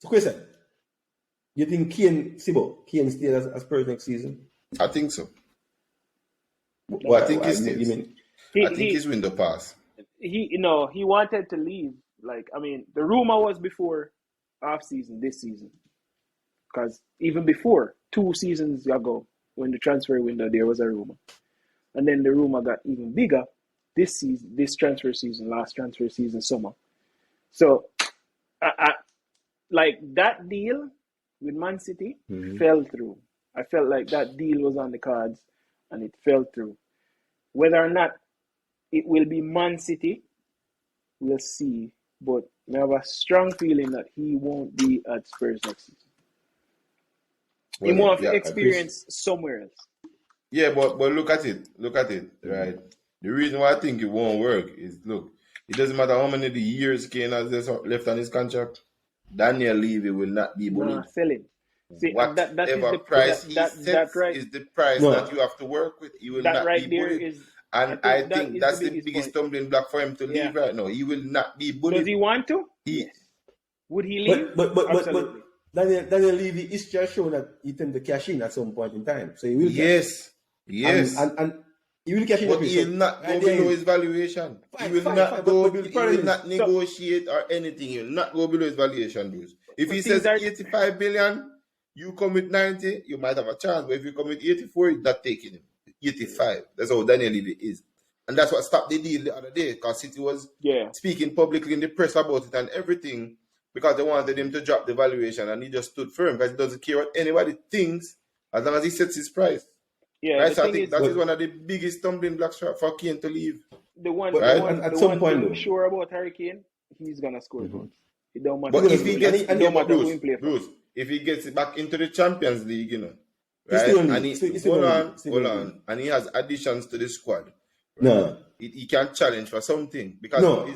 question. You think Kane stay as Spurs next season? I think so. Well, I think he stays. I think his window pass. He wanted to leave. Like, I mean, the rumor was before off season this season, because even before 2 seasons ago, when the transfer window, there was a rumor, and then the rumor got even bigger this season, last transfer season, summer. So, I like that deal with Man City fell through. I felt like that deal was on the cards, and it fell through. Whether or not it will be Man City, we'll see. But I have a strong feeling that he won't be at Spurs next season. He won't have experience somewhere else. Yeah, but look at it, right? The reason why I think it won't work is, look, it doesn't matter how many years Kane has left on his contract. Daniel Levy will not be bullied. Sell him. See, whatever price he sets is the price that you have to work with. He will not be bullied. I think that's the biggest stumbling block for him to leave right now. He will not be bullied. Does he want to? Yes. Would he leave? But Daniel Levy is just showing that he tend to cash in at some point in time. So he will. Yes. And he will cash in. But he will not go below his valuation. He will not go. He will not negotiate or anything. He will not go below his valuation, Bruce. If he says 85 billion, you come with 90, you might have a chance. But if you come with 84, you're not taking him. 85. That's how Daniel Levy is. And that's what stopped the deal the other day, because City was speaking publicly in the press about it and everything, because they wanted him to drop the valuation, and he just stood firm because he doesn't care what anybody thinks as long as he sets his price. Yeah, right? So I think that is one of the biggest stumbling blocks for Kane to leave. The one sure about Harry Kane, he's gonna score goals. It don't matter. But if he gets Bruce, if he gets back into the Champions League, right? Hold on. And he has additions to the squad. Right? No. He can challenge for something. Because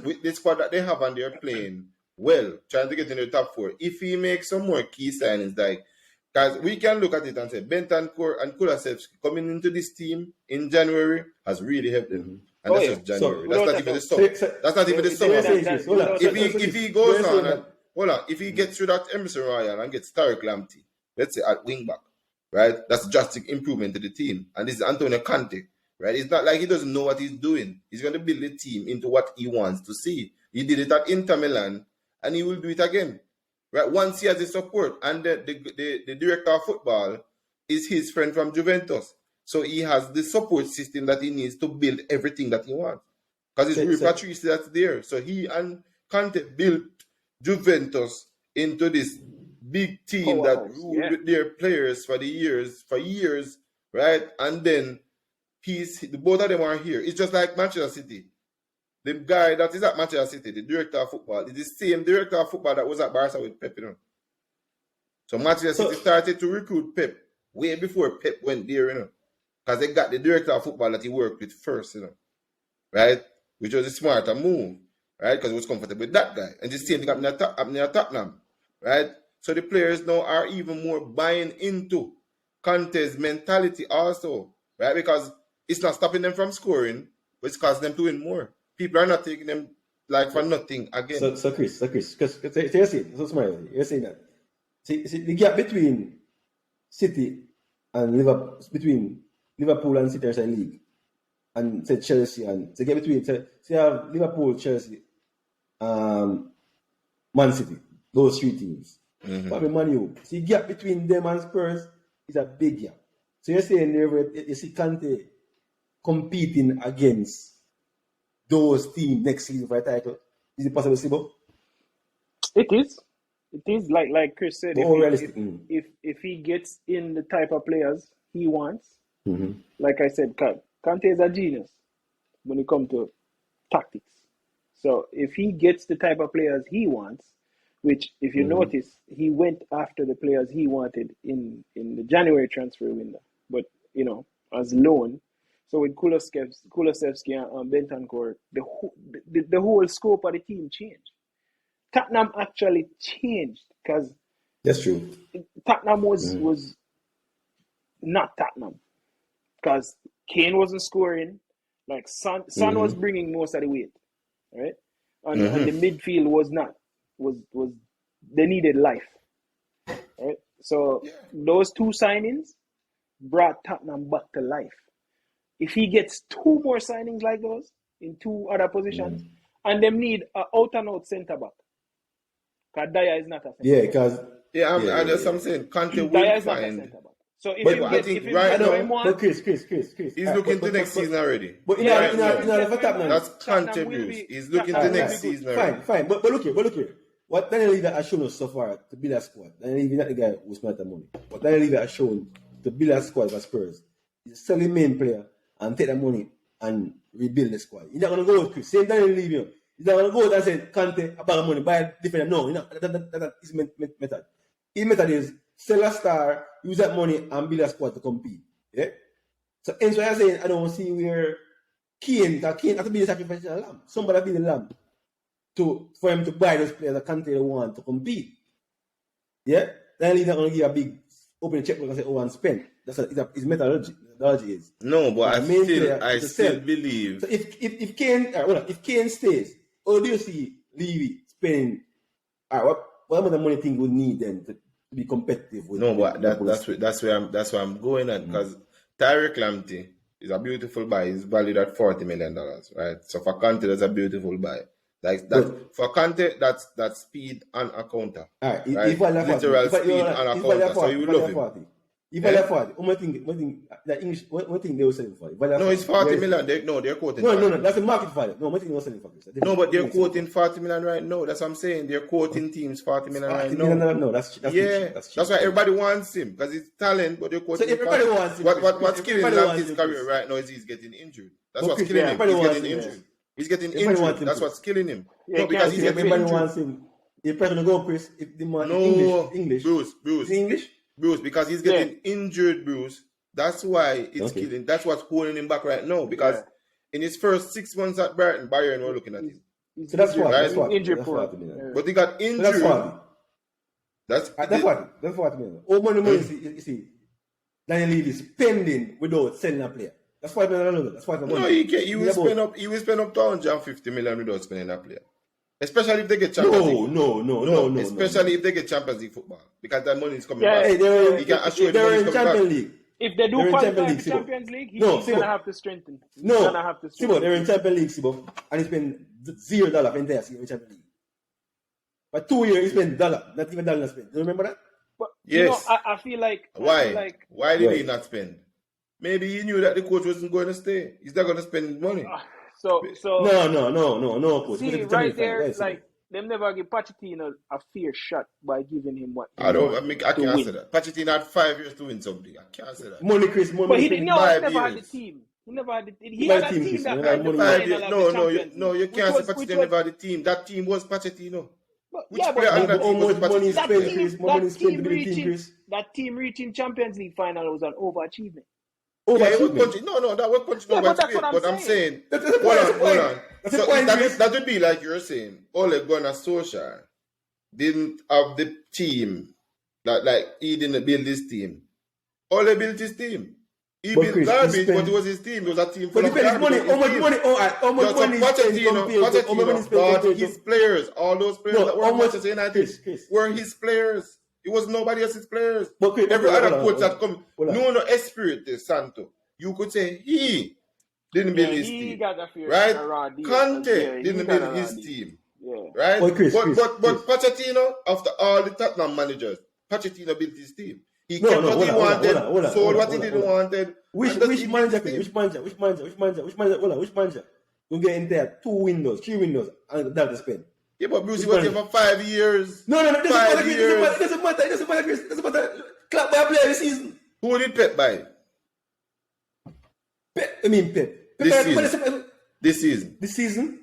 with the squad that they have and they're playing well, trying to get in the top 4, if he makes some more key signings, like, because we can look at it and say Bentancur and Kulusevski coming into this team in January has really helped them. And that's just January. That's not even the summer. That's not even the summer. If he goes on and if he gets through that Emerson Royal and gets Tariq Lamptey, let's say at wing back, right? That's a drastic improvement to the team. And this is Antonio Conte, right? It's not like he doesn't know what he's doing. He's going to build the team into what he wants to see. He did it at Inter Milan, and he will do it again, right? Once he has the support, and the director of football is his friend from Juventus. So he has the support system that he needs to build everything that he wants. Because it's Rui Patrice that's there. So he and Conte built Juventus into this big team that ruled with their players for years, right? And then both of them are here. It's just like Manchester City. The guy that is at Manchester City, the director of football, is the same director of football that was at Barca with Pep, So Manchester City started to recruit Pep way before Pep went there, because they got the director of football that he worked with first, right? Which was a smarter move, right? Because it was comfortable with that guy. And the same thing happened at Tottenham, right? So the players now are even more buying into Conte's mentality also, right? Because it's not stopping them from scoring, but it's causing them to win more. People are not taking them like for nothing again. So Chris, because you're saying, so smart, you're saying that. See, the gap between City and Liverpool, between Liverpool and City and league, and say Chelsea, and the gap between, say you have Liverpool, Chelsea, Man City, those three teams. Probably Man U. See, gap between them and Spurs is a big gap. So you're saying you see Kante competing against those teams next season for a title? Is it possible, Sibo? It is. It is like Chris said. If he gets in the type of players he wants, like I said, Kante is a genius when it comes to tactics. So if he gets the type of players he wants, which if you notice, he went after the players he wanted in the January transfer window, but as loan. So with Kulusevski and Bentancur, the whole scope of the team changed. Tottenham actually changed because that's true. Tottenham was not Tottenham because Kane wasn't scoring. Like Son was bringing most of the weight, right? And the midfield was they needed life, right? So those two signings brought Tottenham back to life. If he gets two more signings like those in two other positions, and them need an out and out centre back. Because Dyer is not a centre back. Yeah, because I'm saying Kante will find. So if Chris, he's looking to next season already. But that's Kante Bruce. He's looking to next season already. Fine. But look here. What Daniel Levy has shown us so far to build a squad. Daniel Levy is not the guy who spent the money. What Daniel Levy has shown to build a squad for Spurs is sell the main player and take the money and rebuild the squad. He's not going to go with Chris. Same Daniel Levy. He's not going to go and say, Kante, a bag of money, buy a defender. No, that is his method. His method is sell a star, use that money, and build a squad to compete. Yeah? So, hence why I'm saying I don't see where Kane has to be the sacrificial lamb. Somebody be the lamb for him to buy those players that Kante want to compete. Yeah? Then he's not going to give a big open checkbook and say, and spend. That's his methodology is. No, but I still believe. So if Kane stays, how do you see Levy spending? What amount of money think we need then to be competitive with? No, but that's where I'm going at, because Tyreek Lamptey is a beautiful buy. He's valued at $40 million, right? So for Kante, that's a beautiful buy. Like that for Kante, that's speed and a counter. Right? Literal speed and a counter. So you love him. If I 40, one thing they were selling for. No, it's 40 million. They're quoting. No, that's a market value. No, one thing they were selling for. No, but they're quoting 40 million right now. That's what I'm saying. They're quoting teams 40 million right now. No, that's that's why everybody wants him, because he's talent, but they're quoting. So everybody wants him. What's killing his career right now is he's getting injured. That's what's killing him. He's getting injured. He's getting injured. That's what's killing him. No, because he's getting injured. Everybody wants him. You're probably gonna go, Chris. If the man English. Bruce. English. Bruce, because he's getting injured, Bruce. That's why it's killing. That's what's holding him back right now. Because in his first 6 months at Brighton, Bayern were looking at him. So that's what. Right? That's what. Injured But he got injured. So that's what. That's what I mean. All money you see, Daniel Levy is spending without selling a player. That's why I mean. That's why I mean. No, he will spend up $250 million without spending a player. Especially if they get Champions League. No. Especially if they get Champions League football, because that money is coming back. He can assure they're in coming Champions back. League. If they do qualify for Champions League, he's going to have to strengthen. Sibo, they're in Champions League, Sibo, and he spent $0 for entire season in Champions League. For 2 years, he spent $1, not even $1 spent. Do you remember that? But, yes. I feel like... Why did he not spend? Maybe he knew that the coach wasn't going to stay. He's not going to spend money. So no, coach. See, right there, like, them never give Pochettino a fair shot by giving him what I can't say that. Pochettino had 5 years to win something. I can't say that. Money, Chris. But he never had the team. He never had the team. He had a team that had the final. No, you can't say Pochettino never had the team. That team was Pochettino. That team reaching Champions League final was an overachievement. That was punching over. But I'm saying, hold on. So that would be like you're saying, Ole Gunnar Solskjaer didn't have the team, like he didn't build this team. Ole built his team. He But built Chris, garbage, but it was his team. It was a team full but of depends garbage. money. How much money? How much money is spent compared to? How much money is spent Pochettino compared his to? players. All those players No, that were how at much? Manchester United were his players. It was nobody else's players. But Chris, Every hold other on, coach hold that on, come, hold on. no Espirito Santo. You could say he didn't build his he team, got a fair right? a raw deal. Conte He didn't got a build raw his deal. team, Yeah. right? But Chris, But Pochettino, after all the Tottenham managers, Pochettino built his team. He No, kept no, what hold he on, hold on, wanted, hold on, hold on, sold hold what on, he hold on, didn't hold on. wanted. Which and just he built manager? his team. Which manager? You get in there 2 windows, 3 windows, and that to spend. Yeah, but Bruce, he was there for 5 years. No, it doesn't matter. 5 Chris, years. it doesn't matter. Chris. It doesn't matter. Clap by a player this season. Who did Pep buy? Pep. This season. This season.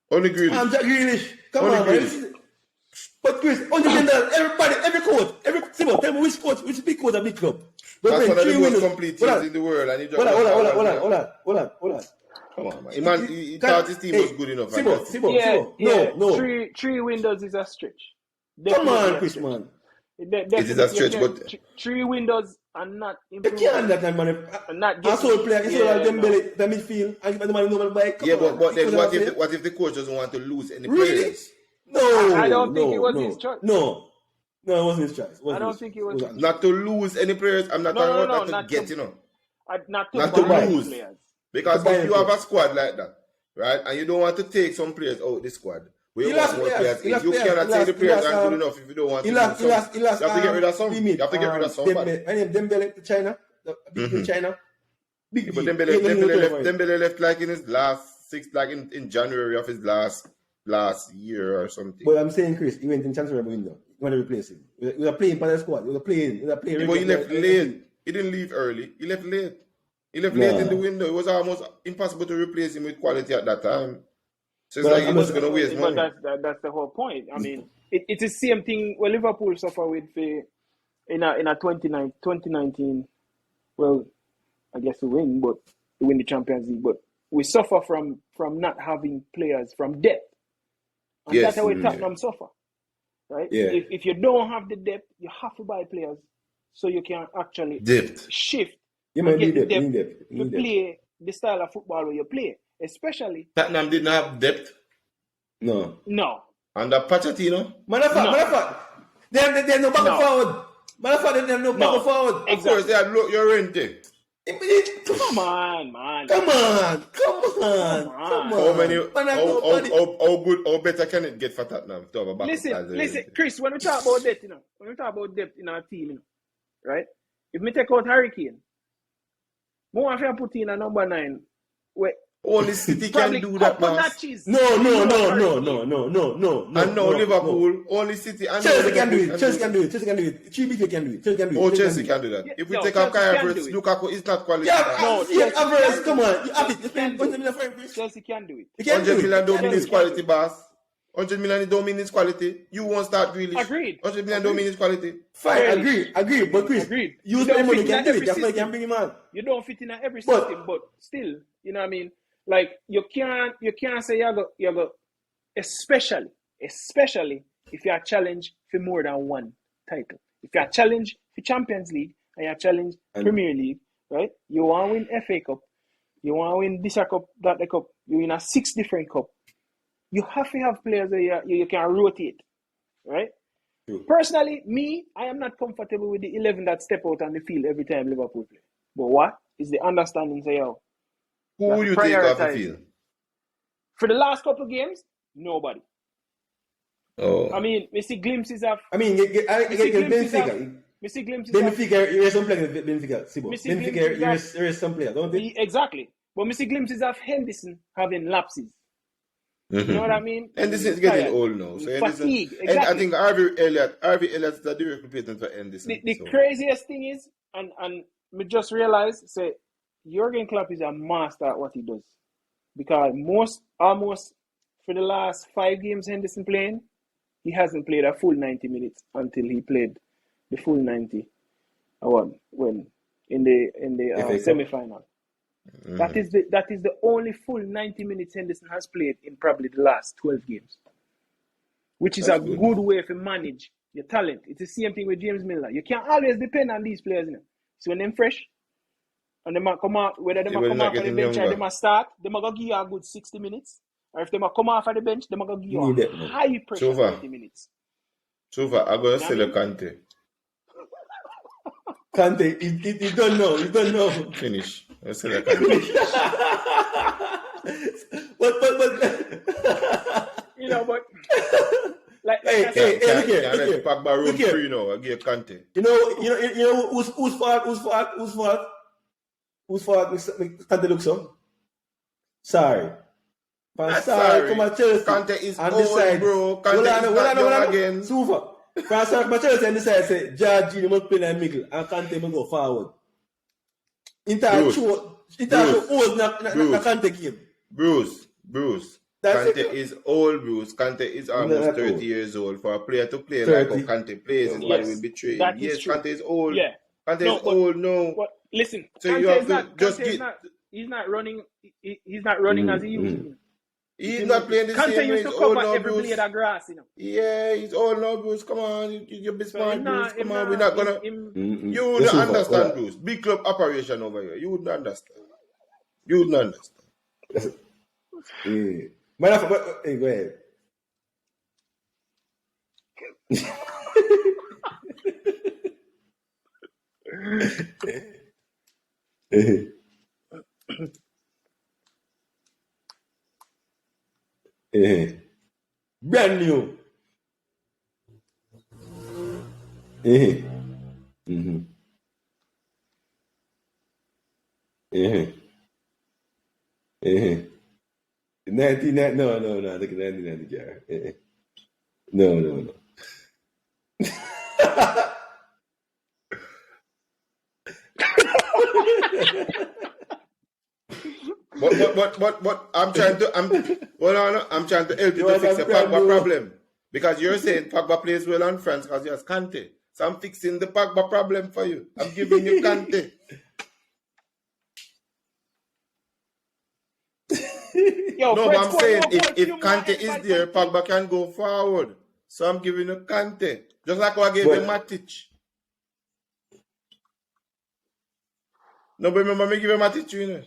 Only Grealish. I'm Jack Grealish. Come Only on, man. Grealish. But Chris, $100 million. Everybody, every coach, Sibo, tell me which big coach a big club. That's one of the most complete teams in the world. And he just Hold on. Come on, man. He thought his team was good enough. Sibo. No. 3 windows is a stretch. Come on, Chris, man. It is a stretch, but 3 windows and not You improving. can't that time, man. I saw a player, he saw Dembele, the midfield, and give the man no buy. yeah, but then what if the coach doesn't want to lose any Really? players? No, I don't think it was his choice. No, it wasn't his choice. I don't think it was. Not to lose any players. I'm not talking about not to get, Not to buy lose. players. Because if you have a squad like that, right, and you don't want to take some players out the squad, you want more players in. You cannot take the players that are good enough if you don't want to. You have to get rid of some. You have to get rid of somebody. Dembele to China, big China. Big But deal. Dembele left like in his last in January of his last year or something. But I'm saying, Chris, he went in transfer window. You want to replace him. We were playing for the squad. We were playing. But he left late. He didn't leave early. He left late. He left late in the window. It was almost impossible to replace him with quality at that time. So it's like he was going to waste money. But that's the whole point. I mean, it's the same thing. Well, Liverpool suffer with in a 2019. Well, I guess we win the Champions League, but we suffer from not having players from depth. And Yes. that's how Tottenham suffer, right? Yeah. If you don't have the depth, you have to buy players so you can actually shift. You might and need get the depth. to play the style of football where you play, especially. Tottenham didn't have depth. No. Under Pochettino. Matter of fact, there's no back and forward. Matter of fact, there's no back and forward. Of course, they had Llorente. Come on, man. Come on. How better can it get for Tottenham to have a back? Listen, Chris. When we talk about depth, in our team, right? If we take out Harry Kane, more if you put in a number 9, where only City can do that, man. No. And no Liverpool, only City. And Chelsea can do it. Chelsea can do it. Chelsea can do it. Oh, Chelsea can do that. If we take out Kai Havertz, Lukaku is not quality. Havertz, come on. You have it. Chelsea can do it. 100 million don't mean his quality, boss. 100 million don't mean his quality. You won't start really. Agreed. 100 million don't mean his quality. Fine, agree. But Chris, use the money, can do it. That's why you can bring him on. You don't fit in every system, but still, you know what I mean? Like you can't say you go especially if you are challenged for more than one title. If you are challenged for Champions League and you are challenged Premier League, right? You want to win FA Cup, you want to win this cup, that the cup, you win a 6 different cup. You have to have players that you can rotate, right? True. Personally, I am not comfortable with the 11 that step out on the field every time Liverpool play. But what is the understanding say, who will you take off the field? For the last couple of games, nobody. Oh. I mean, we see glimpses of. I get Benfica. We see glimpses Benfica, there is some players with Benfica, Sibo. Benfica, there is some players, don't they? Exactly. But we see glimpses of Henderson having lapses. You know what I mean? Henderson is getting old now. So fatigue. Exactly. And I think Harvey Elliott is the direct replacement for Henderson. The craziest thing is, and we just realized, say, Jurgen Klopp is a master at what he does. Because almost for the last 5 games Henderson playing, he hasn't played a full 90 minutes until he played the full 90 when in the semi-final. That is the only full 90 minutes Henderson has played in probably the last 12 games. Which is a good way to manage your talent. It's the same thing with James Milner. You can't always depend on these players. So when they're fresh, and they might come out, whether they He might will come not off of the getting bench or younger. they might start, they might go give you a good 60 minutes. Or if they might come off of the bench, they might go give you Need a it, man. high pressure Sufa. 30 minutes. Sufa, I'm going You to know sell what I a mean? Kante. Kante, you don't know. You don't know. Finish. I sell a Kante. but You know, but like Hey, I said, look here, Can't look let here. Pogba room Look here. free now. I give Kante. You know who's fault? Who's fault? Kante look so. Sorry. Not Sorry, sorry. come on Chelsea. Kante is and old, decide, bro. Kante is not young again. Sufa. Francois, come on Chelsea and decide, say, Georgie must play in the middle and Kante must go forward. Entire show old na Kante game. Bruce. That's Kante it. is old, Bruce. Kante is almost Not 30 old. years old. For a player to play 30. like how Kante plays, his body yes, will betray him. that is Yes, true. Kante is old. Yeah. Kante No, is old, no. But listen, So you Kante have is to not. just Kante is get. not. He's not running. He's not running as he used to. He's not playing the Kante same way. used He's to old cover now, every Bruce. blade of grass, you know. Yeah, he's old now, Bruce. Come on, you be So smart, him Bruce. Come on, nah, we're not gonna. him- You wouldn't understand, Bruce. Big club operation over here. You wouldn't understand. You wouldn't understand. Yeah. But, hey, go ahead. Brand new. Mm-hmm. 1990, no, look at 1990 jar. No. But I'm trying to help you to fix the Pogba problem. Because you're saying Pogba plays well on France because he has Kante. So I'm fixing the Pogba problem for you. I'm giving you Kante. Yo, No, Fred but I'm scored saying more goals, if few more Kante heads is than there, Kante. Pogba can go forward. So I'm giving you Kante. Just like what I gave But- you Matic. No, but remember me give you Matic, you know.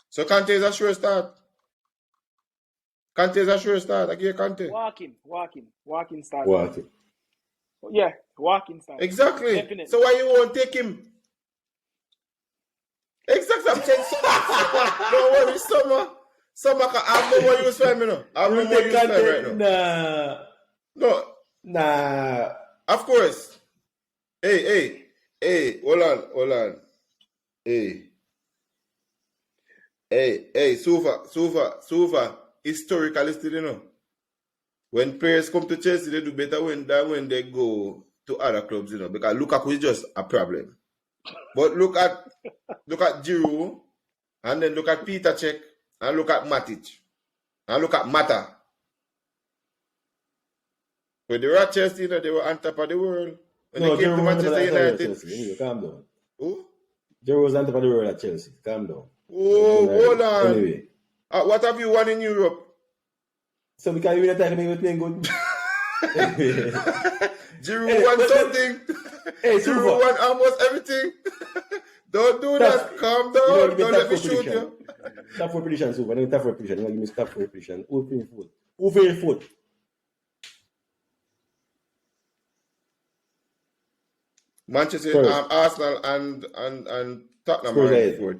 So Kante is a sure start. Kante is a sure start. I give you Kante. Walking start. What? Yeah, walking start. Exactly. Definitely. So why you won't take him? Exactly. I'm saying summer. Don't worry, summer. Summer can have no more use for him, you know. I have no more use for him right now. No. Nah. Of course. Hey. Hold on. Hey, Sufa. Historically still, you know. When players come to Chelsea, they do better than when they go to other clubs, you know, because Lukaku is just a problem. But look at Giroud, and then look at Peter Cech, and look at Matic, and look at Mata. When they were at Chelsea, you know, they were on top of the world. When they came to Manchester United. Calm down. Who? Giroud was on top of the world at Chelsea. Calm down. Oh, hold on. Anyway. What have you won in Europe? So we can't even attack me with playing good. Giroud won something. Hey, Giroud won almost everything. Don't do that. Calm down. Don't let me shoot you. Top 4 prediction, Super. Don't top 4 prediction. You give me top 4 prediction. Who finish fourth? Manchester, Spurs. Arsenal, and Tottenham Spurs are ahead. fourth.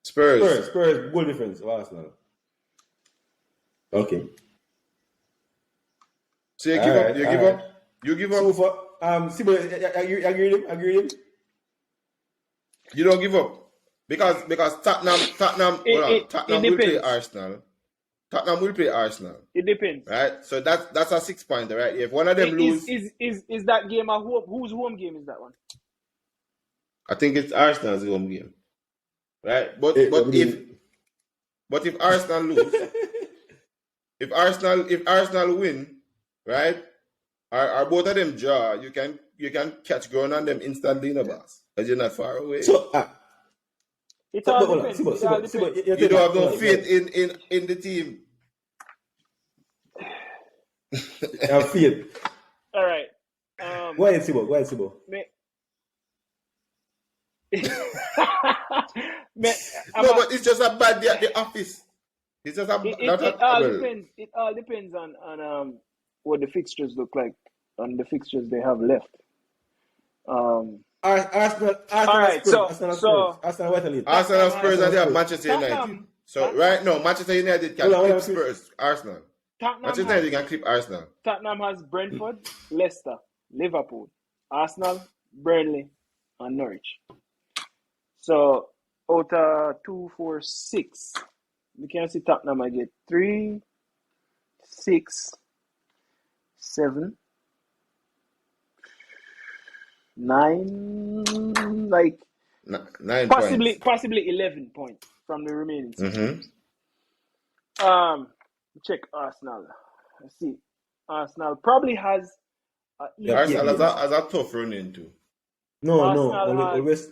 Spurs. Goal difference of Arsenal. Okay. So you give up. You give up. So for Sibo, agree with him? You don't give up because Tottenham will play Arsenal. Tottenham will play Arsenal. It depends. Right? So that's a 6-pointer, right? If one of them lose, is that game a home? Whose home game is that one? I think it's Arsenal's home game. Right? But if Arsenal lose, if Arsenal win, right? Are both of them draw, you can catch ground on them instantly in the box. Because you're not far away. So it all depends. You don't have no faith in the team. I have faith. All right. Go ahead, Sibo. No, but it's just a bad day at the office. It's just It all depends on what the fixtures look like and the fixtures they have left. Arsenal, right, Spurs, Arsenal, Arsenal, Spurs, and they have Manchester United. So right now, Manchester United can clip Spurs, Arsenal. Manchester United can clip Arsenal. Tottenham has Brentford, Leicester, Liverpool, Arsenal, Burnley, and Norwich. So out of 2, 4, 6, we can see Tottenham I get 3, 6, 7, 9, like 9 possibly 11 points from the remaining teams. Check Arsenal. Let's see. Arsenal probably has Arsenal has a tough run into. Only West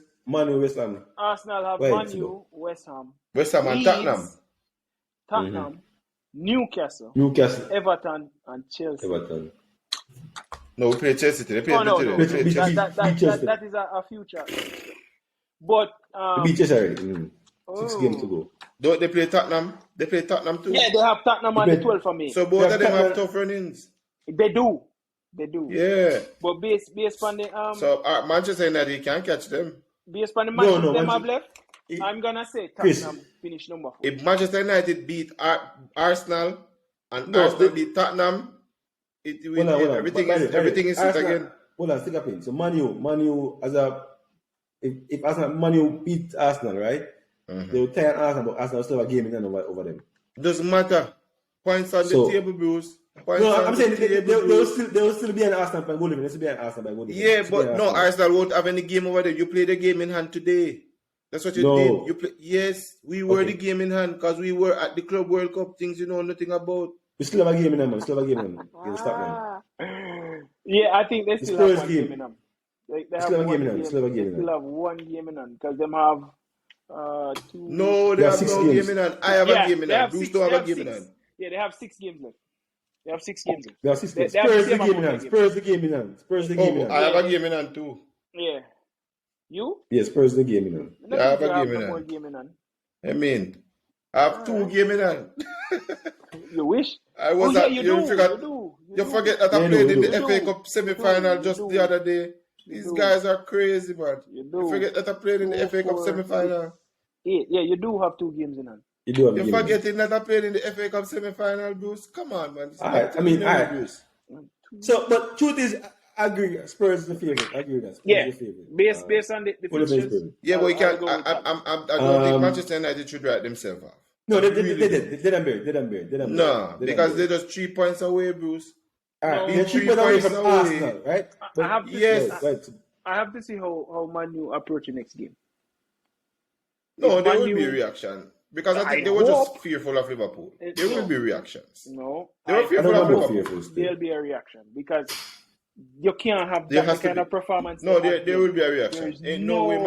Ham. Arsenal have Man U, West Ham and Leeds, Tottenham, Newcastle, Everton, and Chelsea. No, we play Chelsea today. That is a future. But the beat Chelsea already. 6 games to go. Don't they play Tottenham? They play Tottenham too. Yeah, they have Tottenham on the 12th of May. So both of them have tough run-ins. They do. Yeah. But based on the so Manchester United can't catch them. Based on the matches them have left, I'm gonna say Tottenham finish number 4. If Manchester United beat Arsenal and Arsenal beat Tottenham, everything is set again. Hold on, stick up in. So Man U as a if Arsenal Man U beat Arsenal, right? They will tie Arsenal, but Arsenal still have a game in hand over them. Doesn't matter. Points on the table, Bruce. I'm saying they will still be an Arsenal by goal difference. They will still be an Arsenal by goal difference. Yeah, but no, Arsenal won't have any game over there. You play the game in hand today. That's what you did. You play. Yes, we were the game in hand because we were at the Club World Cup things you know nothing about. We still have a game in hand, man. Still have a game in hand. Stop, man. Yeah, I think they still have one game in hand. They still have one game in hand because them have 2. No, they have no game in hand. I have a game in hand. Bruce don't have a game in hand. Yeah, they have 6 games left. They have 6 games left. They have 6 games. Spurs the game in hand. Spurs the game in hand. I have a game in hand too. Yeah. You? Yes, Spurs the game in hand. I have a game in hand. I mean, I have 2 games in hand. You wish? I was at you forget that I played in the FA Cup semi-final just the other day. These guys are crazy, man. You forget that I played in the FA Cup semi-final. Yeah, you do have 2 games in hand. You're forgetting that I played in the FA Cup semi-final, Bruce. Come on, man. Bruce. So, but truth is, I agree. Spurs is the favorite. I agree with that. Spurs is the favorite. Based on the fixtures. Yeah, but you can't. I don't think Manchester United should write themselves off. No, they didn't bear. No, because they're just 3 points away, Bruce. They're 3 points away from Arsenal, right? I have to see how Man U approach the next game. No, there will be a reaction. Because I think they were just fearful of Liverpool. There will be reactions. No. They were fearful of Liverpool. There'll be a reaction. Because you can't have that kind of performance. No, there will be a reaction. Ain't no way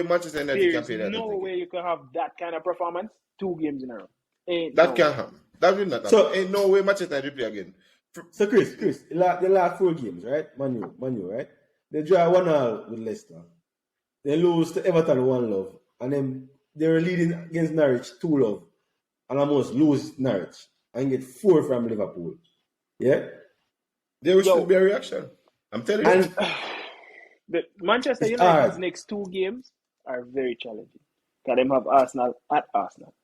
Manchester United can play that. There's no way you can have that kind of performance 2 games in a row. That can't happen. That will not happen. So, ain't no way Manchester United play again. So, Chris, the last 4 games, right? Man U, right? They draw 1-1 with Leicester. They lose to Everton 1-0. And then they were leading against Norwich 2-0 and almost lose Norwich and get 4 from Liverpool. Yeah? There will still be a reaction. I'm telling you. The Manchester United's next 2 games are very challenging. Because they have Arsenal at Arsenal.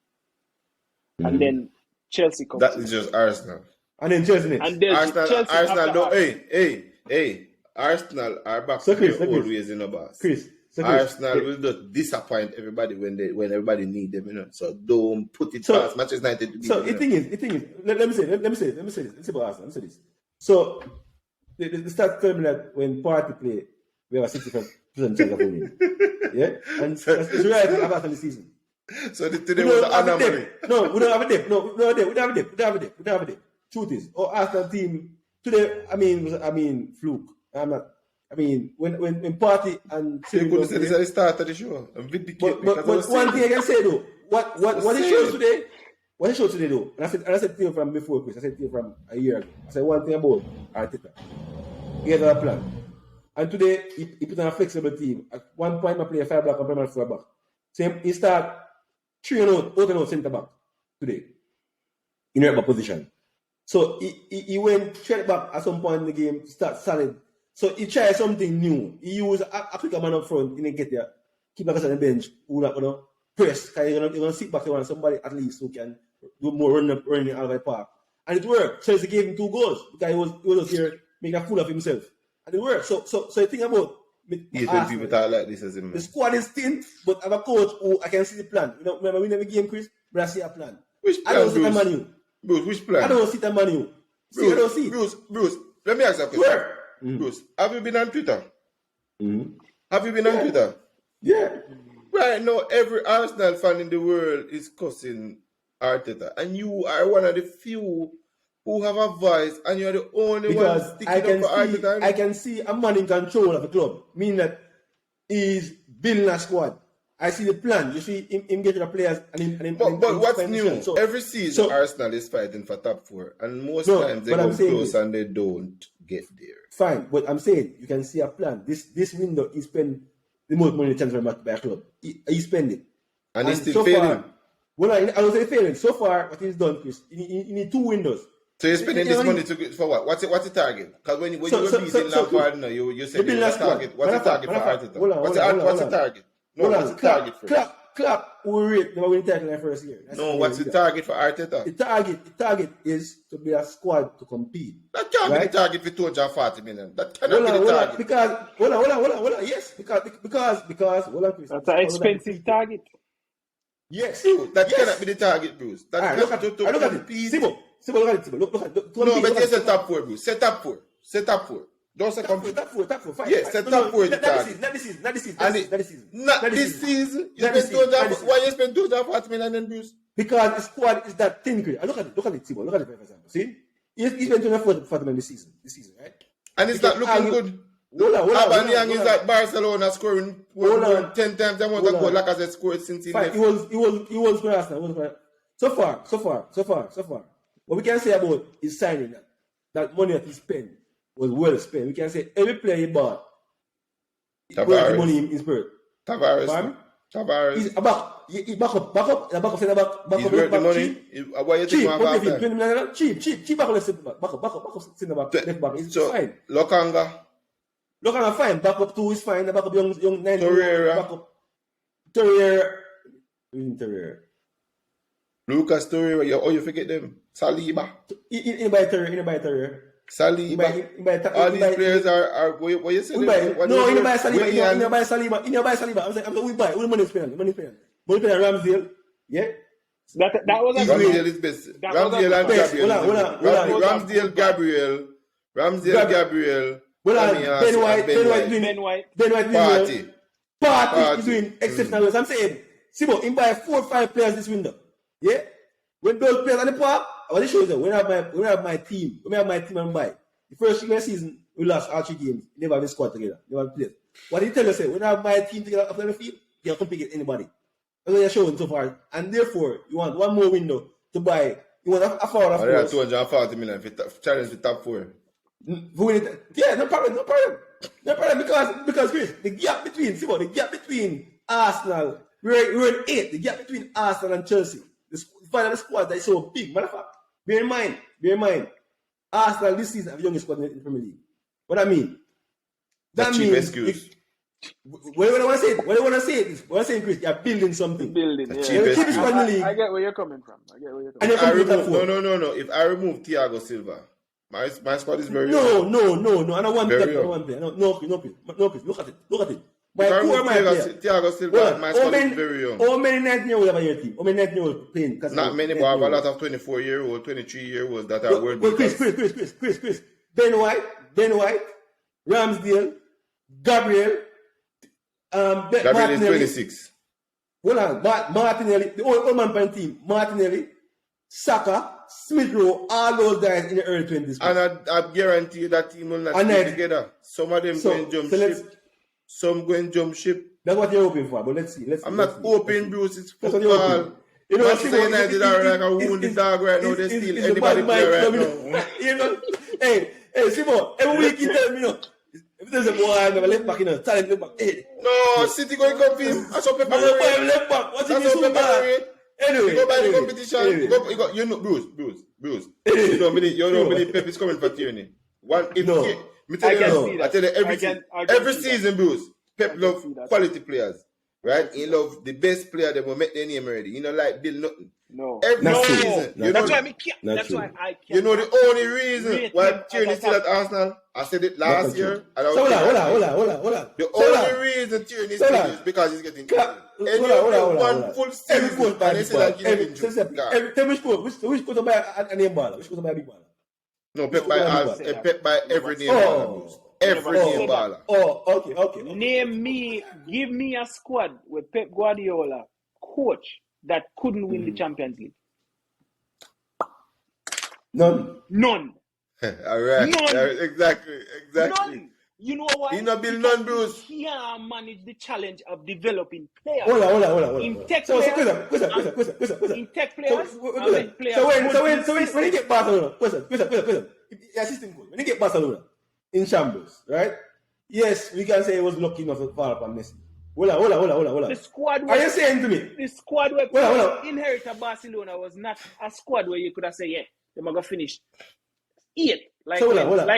And then Chelsea comes. That is just Arsenal. And then Chelsea next. And Arsenal don't. Hey. Arsenal are back to their old ways in the boss. Arsenal will just disappoint everybody when everybody need them, you know. So don't put it past Manchester United to be. So the thing is, let me say this. Let's say about Arsenal. Let me say this. So the start tell me that when Party play, we have a 65% chance of winning. Yeah, and it's right about the season. So today was the anomaly. No, we don't have a dip. We don't have a dip. Truth is, Arsenal team today. I mean, fluke. When Party and you could say this at the start of the show. But one thing I can say though, what it shows today. What it shows today though, and I said to you from before, Chris. I said to you from a year ago. I said one thing about Arteta. he had a plan. And today, he put on a flexible team. At one point, I play a 5 back and play a 4 back. So he start 3 and out centre back today in right back position. So he went straight back at some point in the game, start solid. So he tried something new. He used a quicker man up front, he didn't get there. Keep back on the bench, who not gonna press, because you're gonna sit back there, somebody at least who can do more running out of the park. And it worked. Chelsea gave him 2 goals because he was here making a fool of himself. And it worked. So the thing about people talk like this as him. The squad is thin, but I have a coach who I can see the plan. You know, remember we never game, Chris, but I see a plan. Which plan, I don't see Bruce? the menu. Bruce, which plan? I don't see the menu. See, I don't see. Bruce, let me ask you a question. Bruce, have you been on Twitter? Have you been on Twitter? Yeah. Right now, every Arsenal fan in the world is cussing Arteta, and you are one of the few who have a voice, and you're the only one sticking up for Arteta. I can see a man in control of the club, meaning that he's building a squad. I see the plan. You see him getting the players. But what's new? So, every season, Arsenal is fighting for top 4, and most times they come close and they don't get there. Fine, but I'm saying you can see a plan. This window, he spent the most money transfer by a club. He spend it. And he's still failing. Well, I don't say failing. So far, what he's done, Chris, he need 2 windows. So you're spending this money for what? What's the target? Because when you were beating Lampard, you said what's the target? What's the target for Arteta? What's the target? No, what's the target for it? Klopp will rate never win title in the first year. No, what's the target for Arteta? The target is to be a squad to compete. That can't be the target for 240 million. That cannot be the target. Because hold on. Yes, because hold on, Chris. That's an expensive target. Yes, that cannot be the target, Bruce. That look at it. Sibo, look at it. Look. No, but you said top 4, Bruce. Set top 4. Don't say compete. Top 4. Fine. Yes, set top 4 is the target. Not this season. Not this season. Why you spend 240 million then, Bruce? Because the squad is that thin. Look at it, Sibo. Look at it, for example. See? He's spent 240 million this season, right? And it's not looking good. Aubameyang is at Barcelona scoring 10 times the amount of goals like I said scored since he left. He was scoring Arsenal. So far. What we can say about his signing that money that he spent was well spent. We can say every player he bought, the money in spirit. Tavares. He's back. He back up. He's worth the money. Why you think about that? Cheap. Back up center back. Left back. It's fine. Lokanga fine. Back up 2 is fine. Back up young 9. Torreira. Lucas Torreira. You forget them. Saliba. In by Torreira. Saliba. All these players are what you say? No, in by Saliba. I'm saying we buy. We money spend. Money spend Ramsdale. Yeah. That was a Ramsdale is best. Ramsdale and Gabriel. Ramsdale, Gabriel. Ben White. Party is doing exceptional work. I'm saying, Sibo, he buy 4 or 5 players this window. Yeah? When those players on the park, I want to show you that when I have my team and buy. The first season, we lost all 3 games. Never have a squad together. Never have played. What did he tell us? When I have my team together up on the field, you can't compete with anybody. That's what you're showing so far. And therefore, you want one more window to buy. You want a forward, of course. 240 million for challenge the top 4. Yeah, no problem. Because Chris, the gap between Arsenal, we're in 8. The gap between Arsenal and Chelsea, the final squad that is so big. Matter of fact, bear in mind, Arsenal this season have the youngest squad in the Premier League. What I mean? That means excuse. What do I want to say? Chris, you're building something. Yeah. I get where you're coming from. No. If I remove Thiago Silva, my squad is very young. No. I don't want that. No, please. Look at it. My poor Thiago Silva, my squad is very young. How many 19-year-olds have on your team? How many 19-year-olds playing? Not many, but I have a lot of 24-year-olds, 23-year-olds that are world beaters. Chris. Ben White, Ramsdale, Gabriel. Gabriel is 26. Hold on, Martinelli, the old man on team. Martinelli, Saka, Smith Rowe, all those guys in the early 20s. And I guarantee you that team will not stay together. Some of them going jump ship. Some going jump ship. That's what you're hoping for, but let's see. I'm not hoping, Bruce. It's football. You know, United are like a wounded dog right now. They steal anybody player right now. Hey, Hey, Sibo, every week you tell me, no. If there's a boy, I'm going to left back, talent left back. Hey. No, City going to come for him. That's what Pep Man, I'm left back. What's That's it what so bad? Anyway, go by the anyway, competition. anyway. You know, Bruce. You know, many Pep is coming for Tierney. I tell you every season, Bruce, Pep love quality players, right? He love the best player that will make their name already. You know, like Bill Nothing. No. Every season. That's why I can't. You know the only reason why Tierney still at Arsenal? I said it last year. Hold on. The only reason Tierney still is because he's getting one full season. And they say that he's injured. Which goes to buy a name baller? Which goes to buy a big baller? No, Pep by every name baller. Every name baller. Okay. Give me a squad with Pep Guardiola coach that couldn't win the Champions League. None. All right. None. Exactly. None. You know why? He not build none, Bruce. He can't manage the challenge of developing players. Hold on. In tech players. In tech players. So when you get Barcelona, assistant coach, when you get Barcelona in shambles, right? Yes, we can say it was lucky enough to fall upon Messi. Hold on. The squad. Are you saying to me? The squad where inherited Barcelona was not a squad where you could have said, yeah, they're going to finish 8. Like so hold on.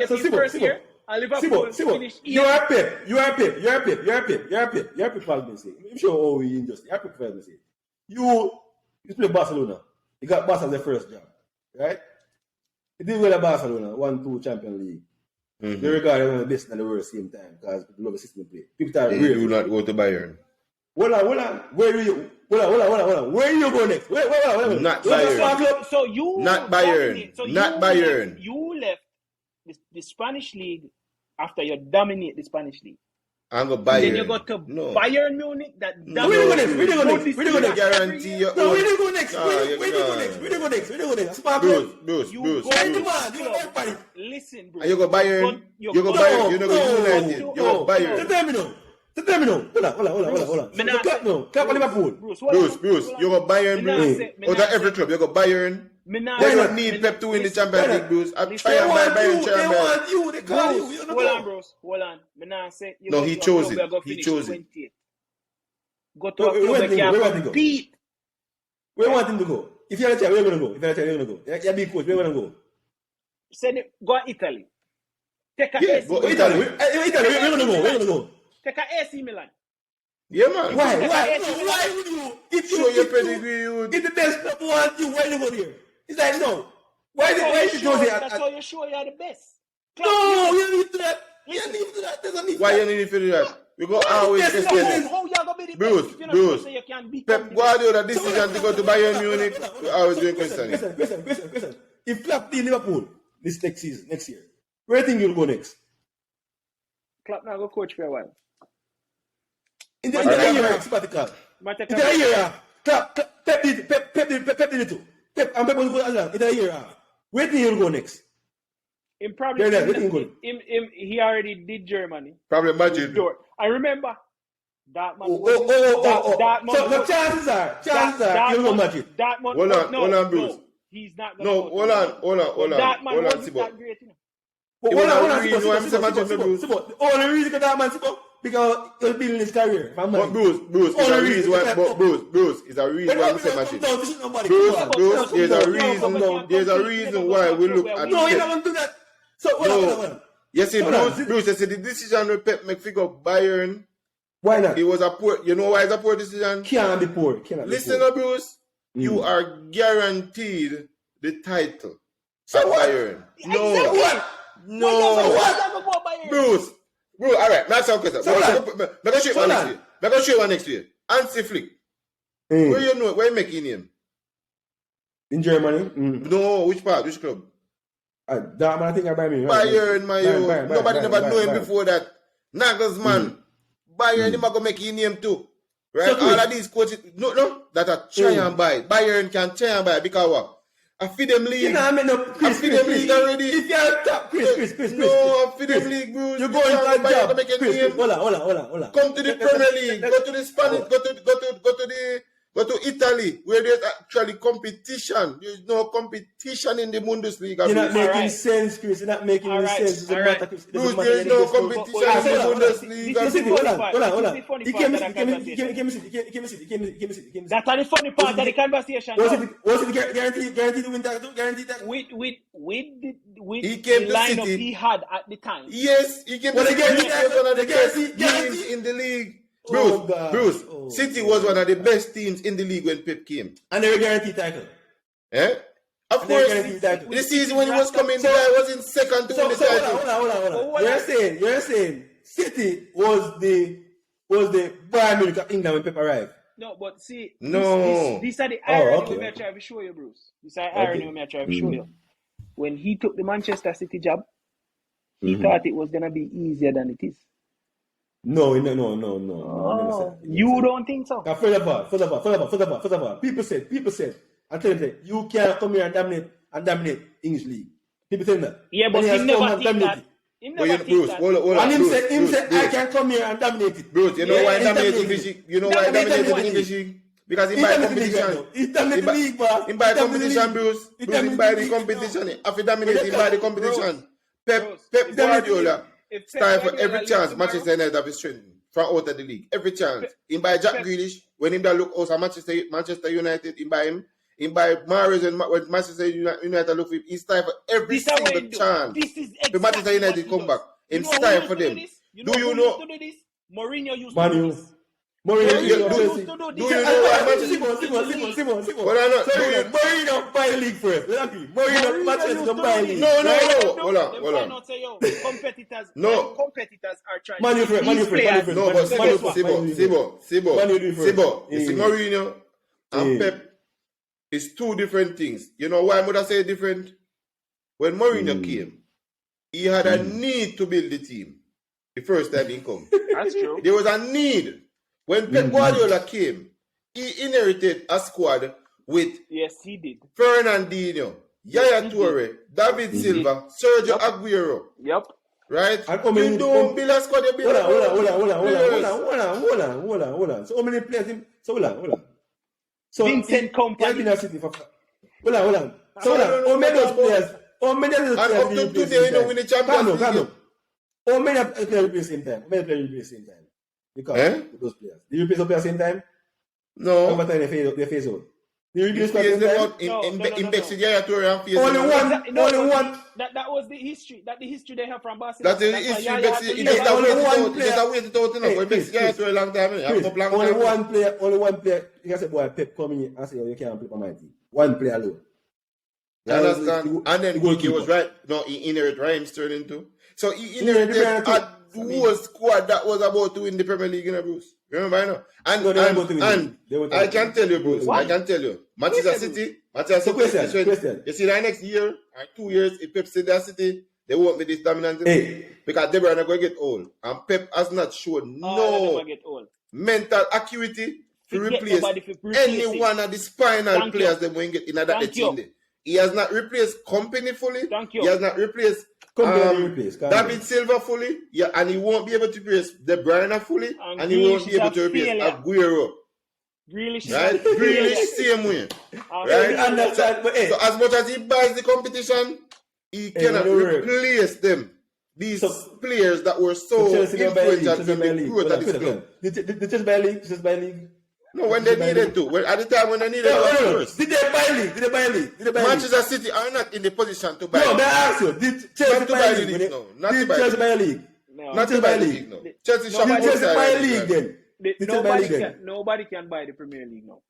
So Sibo, you are Pep. For argument's sake. I'm sure we injustice. You are Pep for argument's sake. You play Barcelona. You got Barca as the first job, right? You did well at Barcelona, 1-2 Champions League. They regard one of the best and the worst same time because people love the system play. People they do not go to Bayern. Hold on. Where do you? Hold on. Where do you go next? Where? Not Bayern. So you not Bayern. Not Bayern. You left the Spanish league after you dominate the Spanish league. I'm going to Bayern. Then you go to Bayern Munich. Where do you go next? We don't guarantee you. No, where do you go next? Where do you go next? Bruce. Listen, bro. You go Bayern. You go Bayern. You know go United. You go Bayern. Tell me now. Hold on. Clap on Liverpool. Bruce. You go Bayern, Bruce. Out of every club, you go Bayern. They don't need Pep to win the Champions League, Bruce. I try and buy Bayern Champions. They want you. They call you. Hold on, Bruce. Hold on. No, he chose it. He chose it. Go to a club that can compete. Where you want him to go? If you're a child, where are you going to go? You're a big coach. Where are you going to go? Send it. Go to Italy. Take a AC. Go Italy. Where are you going to go? Take a AC Milan. Yeah, man. Why would you? If show your pedigree, if the best club want you, why you go there? It's like, no. Why is it Jose? That's how you show you are the best. No, you need to do that. You need to do that. There's a need. Why you need to do that? We go always how you gonna be the Bruce. You can beat Pep Guardiola decision to go to Bayern Munich. We always doing questions. Question. If Klopp leave Liverpool this next year, where do you think you'll go next? Klopp now go coach for a while. In the year, sabbatical. In the year, Pep did it too. Pep and Pep will go along. In the year, where do you go next? He already did Germany. Probably Madrid. I remember that man. So chances are you'll go Madrid. Hold on, Bruce. No, he's not going to go. Hold on. That man wasn't that great, you know. Hold on, Sibo. The only reason that man, Sibo, because he's building his career. But Bruce, is a reason why we say Madrid. Bruce, there's a reason why we look at. No, you're not going to do that. So, hold on. Yes, Bruce, you see the decision with Pep figure Bayern. Why not? It was a poor. You know why it's a poor decision? Can't be poor. Listen, Bruce. You are guaranteed the title. So what? Bayern. No. Bruce. All right. That's our question. I'm going to show you one next year. Hansi Flick. Where you making him? In Germany? No, which part? Which club? Dortmund, I think I buy me. Bayern, nobody never knew him before that. Nagelsmann. Bayern, him going to make his name too. Right? So all of these coaches, no, that are try and buy. Bayern can try and buy because what? I feed them league. You know, I mean, I feed them league already. If you're top, Chris. No, I feed them league, Bruce. You're going to that job. Chris, hold on. Come to the Premier League. Go to the Spanish. Go to Go to Italy, where there's actually competition. There's no competition in the Bundesliga. You're not Bruce. making sense, Chris. You're not making any sense. It's a matter, Chris. It Bruce, doesn't there is matter no any competition in the Bundesliga. Hold on. The funny You part can't of the conversation. miss it. That's the funny part of the conversation. Was it guaranteed to win that? Guaranteed that? With He the came to lineup City. he had at the time. Yes, he came to City. He was one of the best teams in the league. Bruce, City was one of the best teams in the league when Pep came. And they were guaranteed title. Eh? Of course, the season when he was coming, I was in second to win the title. Hold on. You're saying City was the Bayern Munich of England when Pep arrived. No, but see, No. these are the irony okay. we are trying to show you, Bruce. These are the irony we are trying to show you. When he took the Manchester City job, he thought it was gonna be easier than it is. No. You don't think so? First of all, people said, I'm telling you, you can't come here and dominate English league. People saying that. Yeah, but he never think that. He never think that. And him said, I can come here and dominate it. Bruce, you know why he dominated English league? You know why he dominated the English league? Because he buy competition. He dominated the league, boss. He buy competition, Bruce. He buy the competition. After dominate, he buy the competition. Pep Guardiola style for every chance Manchester United have strengthened from out of the league. Every chance. He buy Jack Grealish. When him that look also Manchester United, he buy him. He buy Mahrez when Manchester United look for him. He's time for every single chance. The Manchester United come back. It's time for them. Do you know? Mourinho used to do this. Mourinho Do you know why Manchester? Simon. Mourinho buy the league first. Mourinho Manchester buy the league. No. Hold on. Competitors. No. Competitors are trying. Man, you first. No, but Sibo. You see, Mourinho and Pep is two different things. You know why would I say different? When Mourinho came, he had a need to build the team. The first time he come. That's true. There was a need. When Pep Guardiola came, he inherited a squad with Yes, he did. Fernandinho, Yaya Toure, David Silva, Sergio Aguero. Yep. Right? And You don't build a squad, you build a Hold on. So how many players? Hold on. So Vincent Kompany. Hold on. So how many of those players? How many of those And players? up to today, you know, win the Champions League. Calm down. How many of those players replace same time? How many players replace same time? Because those players. Did you replace those players same time? No. How much time they phase out? Did you He replace phased same them time? out in Bexley, Yaya Toure and phased Only them out. one. That was the history. That the history they have from Barcelona. That's the history. Bexley, he That's just only waited one out. He just waited out enough. When Bexley, Yaya Toure a long time. Only one player. You can say, boy, Pep come in and say, oh, you can't play for my team. One player alone. You understand? And then he was right. No, he inherited Raheem Sterling too. So he inherited a whole squad that was about to win the Premier League in a Bruce. Remember, I know. And I can tell you, Bruce. I can tell you. Manchester City. Question. You see, the next year or 2 years, if Pep said that City, they won't be this dominant. Because they were not going to get old. And Pep has not shown no mental acuity to replace any one of the spinal players that we get in that team. He has not replaced Kompany fully. He has not replaced David Silva fully. Yeah, and he won't be able to replace De Bruyne fully. And he won't be able to replace Aguero. Right? Grealish, same way. Right? So as much as he buys the competition, he cannot replace them. These players that were so influential in the growth of this club. They just buy league. No, when they needed to. At the time when they needed to. First. Did they buy league? Manchester City are not in the position to buy league. No, may I ask you, did Chelsea buy league? No, did Chelsea buy league? Not to buy league, no. Chelsea buy league then? Nobody can buy the Premier League now.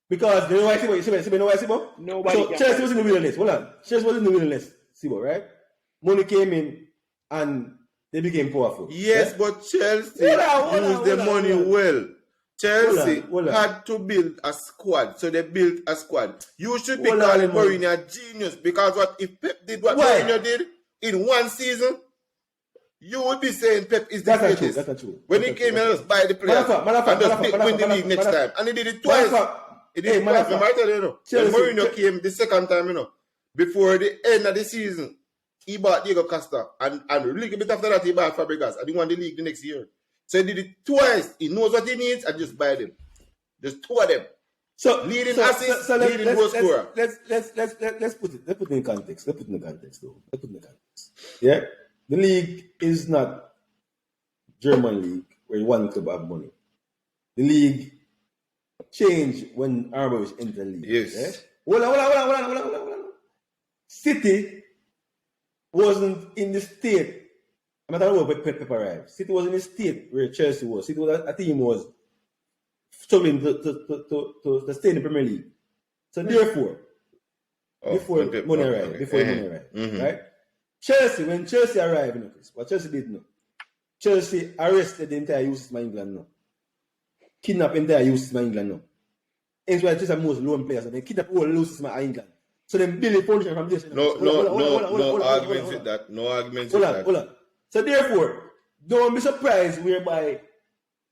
Because you know why Sibo? Nobody can. Chelsea was in the winning list. Hold on. Chelsea was in the winning list, Sibo, right? Money came in and they became powerful. Yes, right? But Chelsea used the money well. Chelsea had to build a squad, so they built a squad. You should be calling Mourinho a genius, because what if Pep did what Mourinho did in one season, you would be saying Pep is the greatest. That's not true. When he came and just buy the players and just win the league next time, and he did it twice. He did it twice. I tell you, when Mourinho came the second time, before the end of the season, he bought Diego Costa, and a little bit after that he bought Fabregas, and he won the league the next year. So he did it twice. He knows what he needs and just buy them. Just two of them. Leading assist, leading goal scorer. Let's put it in context. Let's put it in context. Yeah, the league is not German league where one club have money. The league changed when Arbors entered the league. Yes. Yeah? Hold on. City wasn't in the state. I'm not talking about when Pep arrived. City was in the state where Chelsea was. City was a team was struggling to stay in the Premier League. So therefore, before money arrived, right? Chelsea, when Chelsea arrived, what Chelsea did now, Chelsea arrested the entire youth system in England now. Kidnap the entire youth system in England now. Hence why Chelsea are most loan players. They kidnap all the youth system in England. So they build a foundation from this. No arguments with that. No arguments with that. Hold on. So therefore, don't be surprised whereby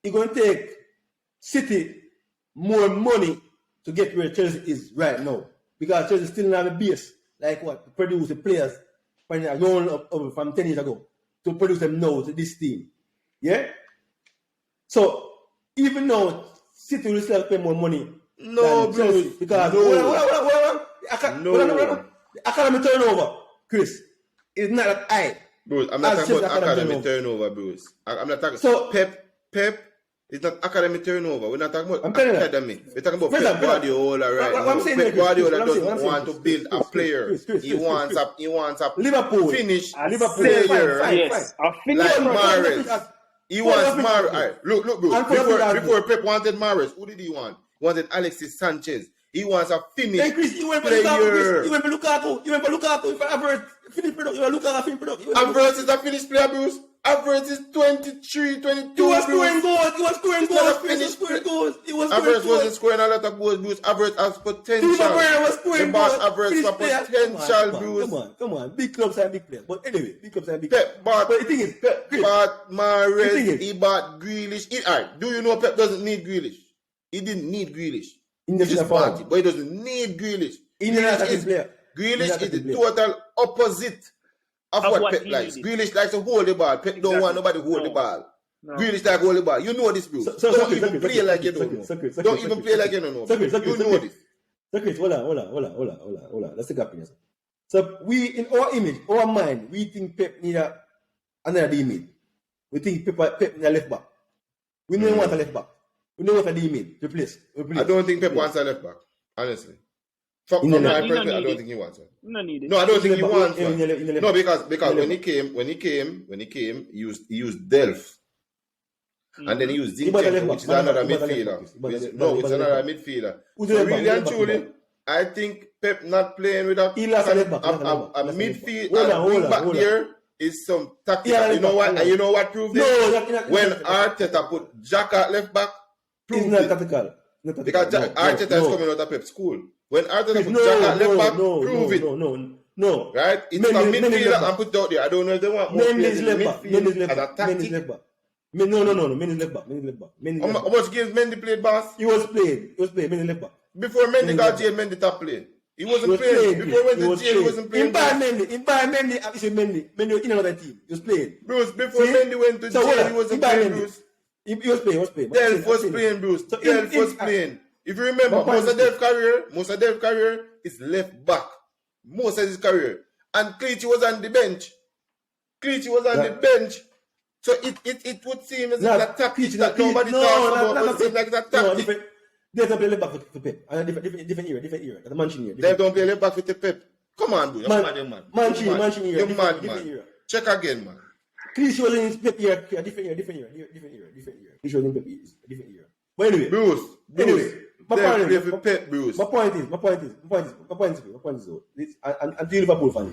you're going to take City more money to get where Chelsea is right now. Because Chelsea still not have a base. Like what? To produce the players going up from 10 years ago. To produce them now to this team. Yeah? So, even now, City will still pay more money. No, bro. Chelsea because the academy turnover, Chris, is not that high. Bro, I'm not talking about academy turnover, bro. I'm not talking. So Pep is not academy turnover. We're not talking about academy. We're talking about Pep Guardiola, right? Pep Guardiola doesn't want to build a player. He wants a Liverpool finished player. Yes, a finished like Mahrez. He wants Mahrez. Right, look, bro. Before Pep wanted Mahrez, who did he want? He wanted Alexis Sanchez. He wants a finished Chris, you went for player. You went for Lukaku. If Havertz finished product, you were Lukaku finished product. Havertz is a finished player, Bruce. Havertz is 23, 22. He was scoring goals. Havertz wasn't scoring a lot of goals, Bruce. Havertz has potential. Havertz for potential, Bruce. Come on. Big clubs and big players. But anyway, big clubs and big players. But the thing is, Pep bought Mahrez. He bought Grealish. Alright, do you know Pep doesn't need Grealish? He didn't need Grealish. He just bought it, but he doesn't need Grealish. Grealish is the total opposite of what Pep likes. Grealish likes to hold the ball. Pep don't want nobody to hold the ball. No. Grealish like hold the ball. You know this, bro. Don't even play like you don't know. Don't even play like you don't know. You know this. Chris, hold on. Let's take a minute. So we, in our image, our mind, we think Pep need another D-mid. We think Pep need a left back. We don't want a left back. We know what a D-mid. Replace. I don't think Pep wants a left back, honestly. From my perspective, I don't think he wants one. No, I don't think he wants one. No, because when he came, he used Delph. And then he used Zinchenko, which is another midfielder. No, it's another midfielder. So really and truly, I think Pep not playing with a midfield, a wing back there is some tactical. You know what? You know what proved it? When Arteta put Xhaka left back, it's not tactical. Because Arteta is coming out of Pep school. When Arteta put Xhaka left back, prove it. No. Right? It's a midfielder and put it out there. I don't know if they want more players in midfield as a tactic. No. Mendy left back. How much games Mendy played, boss? He was playing. Mendy left back. Before Mendy got jail, Mendy top playing. He wasn't playing. Before he went to jail, he wasn't playing. In Mendy, I say Mendy in another team. He was playing. Bruce, before Mendy went to jail, he wasn't playing, Bruce. He was playing. Delph was playing, Bruce. Delph was playing. If you remember, most of Delph's career is left back. Most of his career. And Cleachy was on the bench. So it would seem as if that tactic that nobody talks about would seem like that tactic. They don't play left back for Pep. Different era. The Mancini era. They don't play left back with the Pep. Come on, bro. You're mad. Mancini era. You're mad, man. Check again, man. Cleachy was in his Pep era. Different era. Cleachy was in Pep era. Different era. But anyway. Bruce. My point is until Liverpool fan.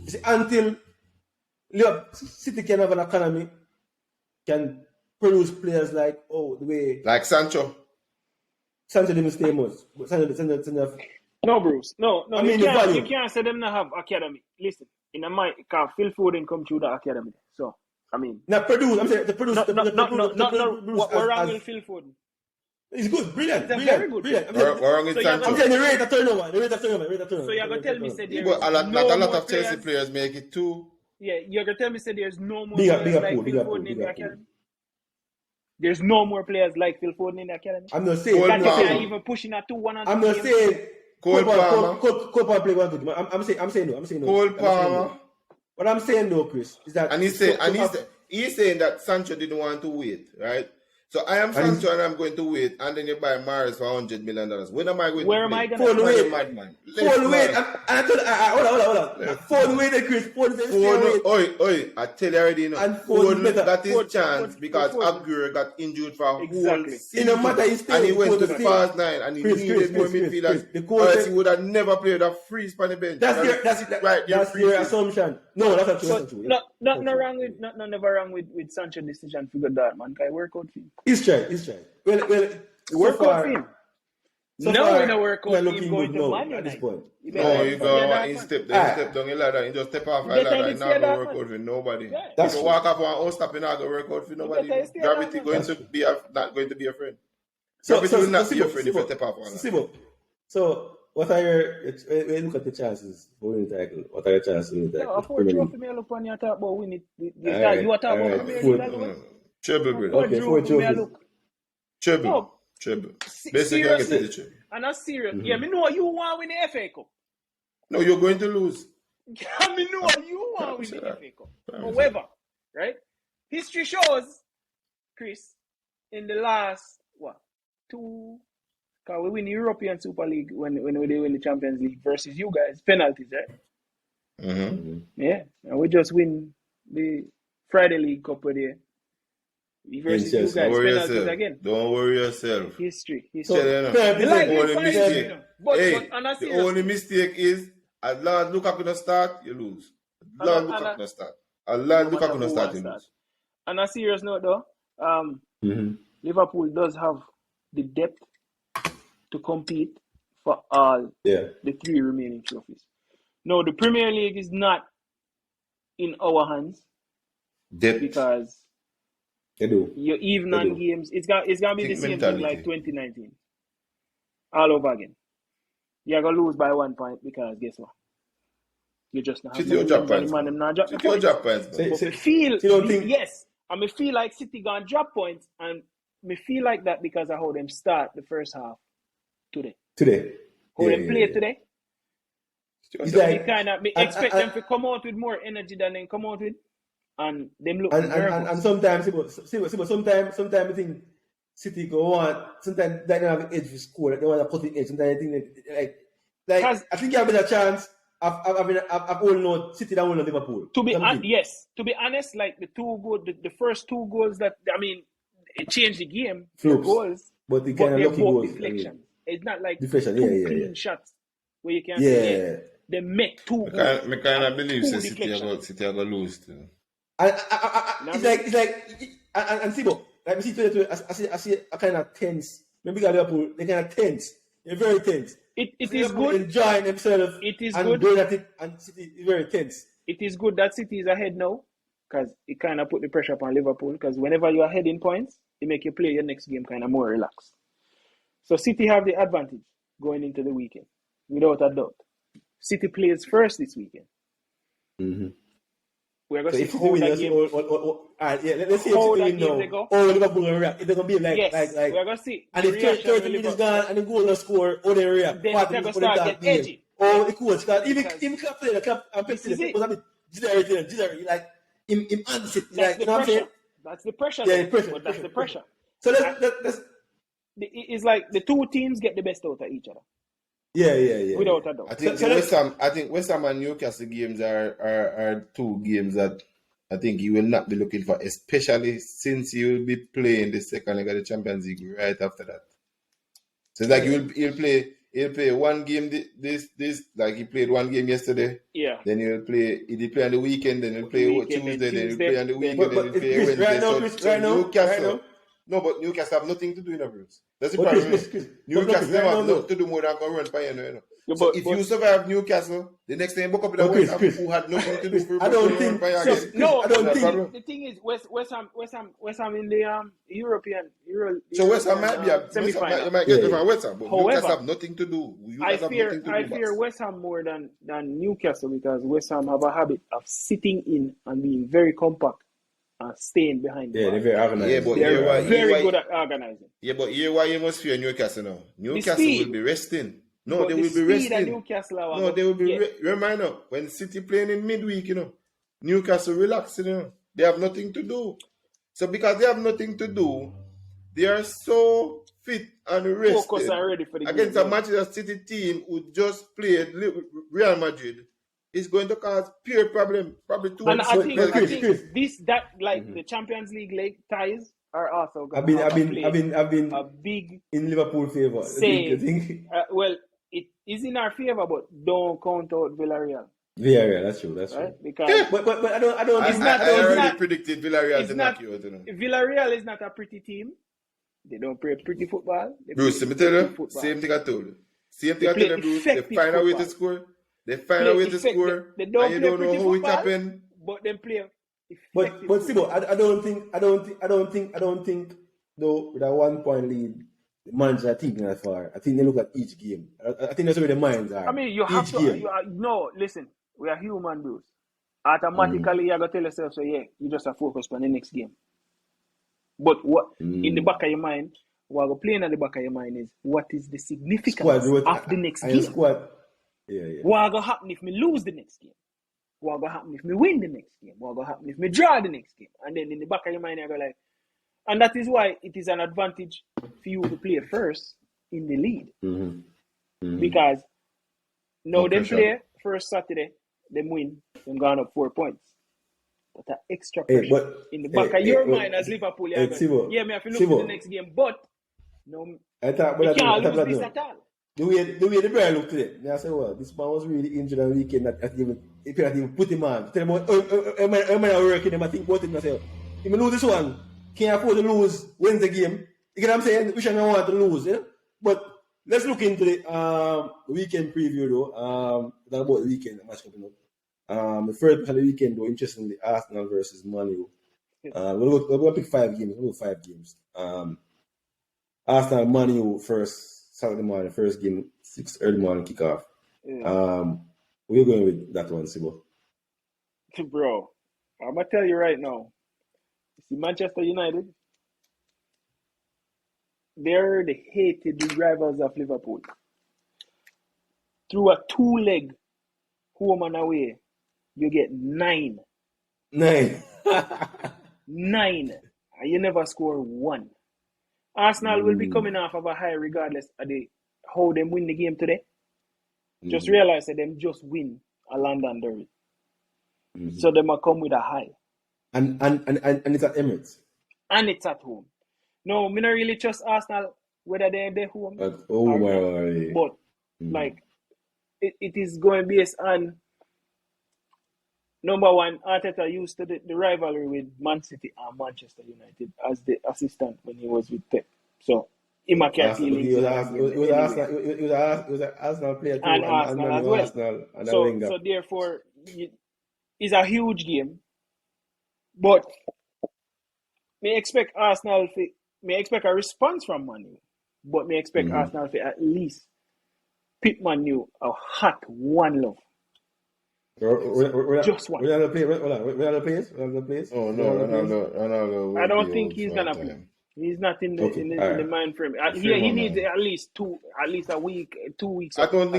You see, until City can have an economy, can produce players like the way Sancho didn't stay much. No, Bruce. No. I mean, you can't say them not have academy. Listen, in a mind, Phil Foden come through the academy. So I mean, not produce. I'm saying the produce. What wrong with Phil Foden? It's good, brilliant. Very good. We're wrong in Sancho. I'm saying the rate of turnover. So you're gonna tell me there is a lot of Chelsea players make it too. Yeah, you're gonna tell me there's no more bigger players like pool, Phil Foden in the academy. There's no more players like Phil Foden in the academy. I'm not saying. Cole That if Palmer. you're even pushing a 2-1 and I'm 2 not games. saying. Cole Palmer. Cole Palmer play one good. I'm saying no. I'm saying no. Cole I'm saying Palmer. no. What I'm saying though, Chris, is that And he's saying that Sancho didn't want to wait, right? So I am Sancho and I'm going to wait, and then you buy Maris for $100 million. When am I going Where to am I play? gonna wait. Madman. Phone wait. Hold on. Phone wait, Chris. Phone Oi, I tell you already, you know. And Phone better. got his chance Phone- because Phone- Aguirre got injured for a whole Exactly. season. It no matter he's and he playing, went to Phone the is playing. fast 9 and he Chris, needed more Chris, midfielders. the coach Or else said- he would have never played a free on the bench. That's your assumption. No, that's not true. That's not true. Never wrong with Sancho decision figure that man. Can work out for him. He's trying. Well, Work out for him. So No, far, we don't work out we're for him looking going good to now Man at this United. point. No, you go Yeah, he that step man. step down the ladder and just step off the Better ladder you and stay not go that work man. out for nobody. Yeah. That's If you true. walk off one stop, you're not going to work out for nobody. better stay that Gravity man. going That's to true. be not going to be a friend. Gravity will not be a friend if you step off one. Sibo. So, what are when you look at the chances for winning the title? What are your chances to win the No, title? a 4 trophy me look when you talk about winning. Alright, You are talking about alright. Premier League as well. Treble, brother. Okay, 4 Trophy me trophies. look. Treble. No. Treble. Basically, you get the treble. And that's serious. Yeah, me know you want to win the FA Cup. No, you're going to lose. Me know you want to win the FA Cup. Promise However, right? History shows, Chris, in the last, 2, because we win the European Super League when they win the Champions League versus you guys, penalties, right? Mm-hmm. Yeah, and we just win the Friday League Cup with the versus you guys, Don't worry penalties yourself. again. Don't worry yourself. History. Tell you now. Fair The likely only final, mistake. you know. But on a The serious only note, mistake is, as long as Lukaku don't start, you lose. As long as Lukaku don't start. As long as no matter Lukaku who don't start, wants you that. lose. On a serious note, though, Liverpool does have the depth to compete for all Yeah. the 3 remaining trophies. No, the Premier League is not in our hands Depth. because They do. you're even They on do. games. It's gonna be the Think same mentality. thing like 2019, all over again. You're gonna lose by 1 point because guess what? You just not have City will no drop games and points. the man them not drop the City will points. drop points, man. But Say- me feel you don't think- yes, and me feel like City gonna drop points, and me feel like that because of how them start the first half today. How them play today. It's Me like, kind of me and- expect and- them to come out with more energy than they come out with, and them look and nervous. sometimes, sometimes I think City go on. Sometimes they don't have the edge to score. They want to put the edge. Sometimes I think like Has- I think you have a chance. I've all known City that won Liverpool. To be Something. yes, to be honest, like the first 2 goals that it changed the game. The Flukes. goals, But the but kind of they're lucky both goals. deflections. It's not like Deflection, 2 yeah, clean yeah. shots where you can Yeah. they make 2 goals. I kind of believe Two that City are deflections. going to lose too. It's like and Sibo, like we see today, I see a kind of tense. Maybe Liverpool, they kind of tense. They're very tense. It is Liverpool good. enjoying themselves. It is and good. going at it, and City is very tense. It is good that City is ahead now because it kind of put the pressure upon Liverpool because whenever you are ahead in points, it make you play your next game kind of more relaxed. So City have the advantage going into the weekend, without a doubt. City plays first this weekend. Mm-hmm. We're going So to if see City how win, that let's game. let's see if How City that win game they now. go. Oh, Liverpool will react. It's gonna be like Yes, we're going to see. And the if reaction 30 of minutes Liverpool. gone and the goal will score, oh, they react. Then 40 they're minutes gonna for the start dark getting game. edgy. Oh, the coach start even Because clap play the clap and this play is the it. was a bit jittery, like him answer it, That's like the you know what I'm pressure. saying? That's the pressure. Yeah, though. the pressure, But that's the pressure. pressure. So let's It's like the 2 teams get the best out of each other, yeah. without a doubt. I think West Ham and Newcastle games are 2 games that I think you will not be looking for, especially since you will be playing the second leg of the Champions League right after that. So it's like he'll play 1 game this like he played 1 game yesterday. Yeah. Then he'll play on the weekend, then he'll play Weekend, Tuesday, then he'll play on the weekend, But then he'll play Chris, Wednesday. right now, So Chris, right now, Newcastle. right now. No, but Newcastle have nothing to do in the Bruce. That's the But problem. Chris, Newcastle right have now, nothing to do more than go run by you know. Yeah, So but- if but- you survive Newcastle, the next time you book up in But the Chris, West Ham Chris, who had nothing to do for I don't run think- by you so- again. No, I don't That's think- the problem. the thing is West Ham in the European Euro. So West Ham might be a semi-final. you might get Yeah. from West Ham, but However, Newcastle have nothing to do. I Newcastle have fear nothing to do. fear West Ham more than Newcastle because West Ham have a habit of sitting in and being very compact and staying behind the Yeah, ball. they're very organized. Yeah, but They're very why, good at organizing. yeah, but here why you must fear Newcastle now. Newcastle speed. will be resting. No, But they the will be speed that resting. Newcastle are No, they will be. yeah. Remember now, when City playing in midweek, Newcastle relaxing. They have nothing to do. So because they have nothing to do, they are so fit and rested Focus and ready for the against game. a Manchester City team who just played Real Madrid. Is going to cause pure problem. Probably too And much. I think Chris. the Champions League leg ties are also going to I've been a big in Liverpool favor. say. I think. Well, it is in our favor, but don't count out Villarreal. Yeah, that's true. That's right? true. Because but I don't. I already predicted Villarreal to knock you out. Villarreal is not a pretty team. They don't play pretty football. Bruce, let me tell you, same thing I told you. Same thing I told you, Bruce. They find a way to score. They find a way to score. They don't and you don't know how it happened. But they play. But Sibo, I don't think though with a 1 point lead, the manager are thinking that far. I think they look at each game. I think that's where the minds are. I mean, you have to. No, listen. We are human, Bruce. Automatically, you're gonna tell yourself, so yeah, you just have to focus on the next game. But what in the back of your mind, what we're playing at the back of your mind is what is the significance of the next game? Yeah. What gonna happen if we lose the next game? What gonna happen if we win the next game? What gonna happen if we draw the next game? And then in the back of your mind, you're like, and that is why it is an advantage for you to play first in the lead. Because now they play first Saturday, them win, them gone up 4 points. But that extra pressure in the back of your mind as Liverpool, me have to look to the next game, but no, you can't lose this at all. The way the player looked today, I said, well, this man was really injured on the weekend that if you even put him on. Tell him about, am I working him? I think about it myself. If I lose this one, can't afford to lose Wednesday game. You get what I'm saying? We shouldn't want to lose, yeah? But let's look into the weekend preview though. Talk about the weekend match coming up. The first match of the weekend though, interestingly, Arsenal versus Man U. We're going to pick 5 games. We'll go 5 games. Arsenal, Man U first Saturday morning, first game, 6 early morning kickoff. We're going with that one, Sibo. Bro, I'm going to tell you right now. See, Manchester United, they're the hated rivals of Liverpool. Through a 2-leg home and away, you get 9. 9. 9. And you never score 1. Arsenal will be coming off of a high regardless of how them win the game today. Just realize that them just win a London derby. So they might come with a high. And it's at Emirates. And it's at home. No, me not really trust Arsenal whether they're at their home. But like it is going based on number one, Arteta used to the rivalry with Man City and Manchester United as the assistant when he was with Pep. So, he was an Arsenal player too. And Arsenal as well. So therefore, it's a huge game. But may expect Arsenal a response from Man U. But may expect Arsenal to at least pit Man U a hot 1-0. Just one. We're the place? Oh, no. I don't think he's going to play. He's not in the mind frame. He needs at least a week, 2 weeks. I don't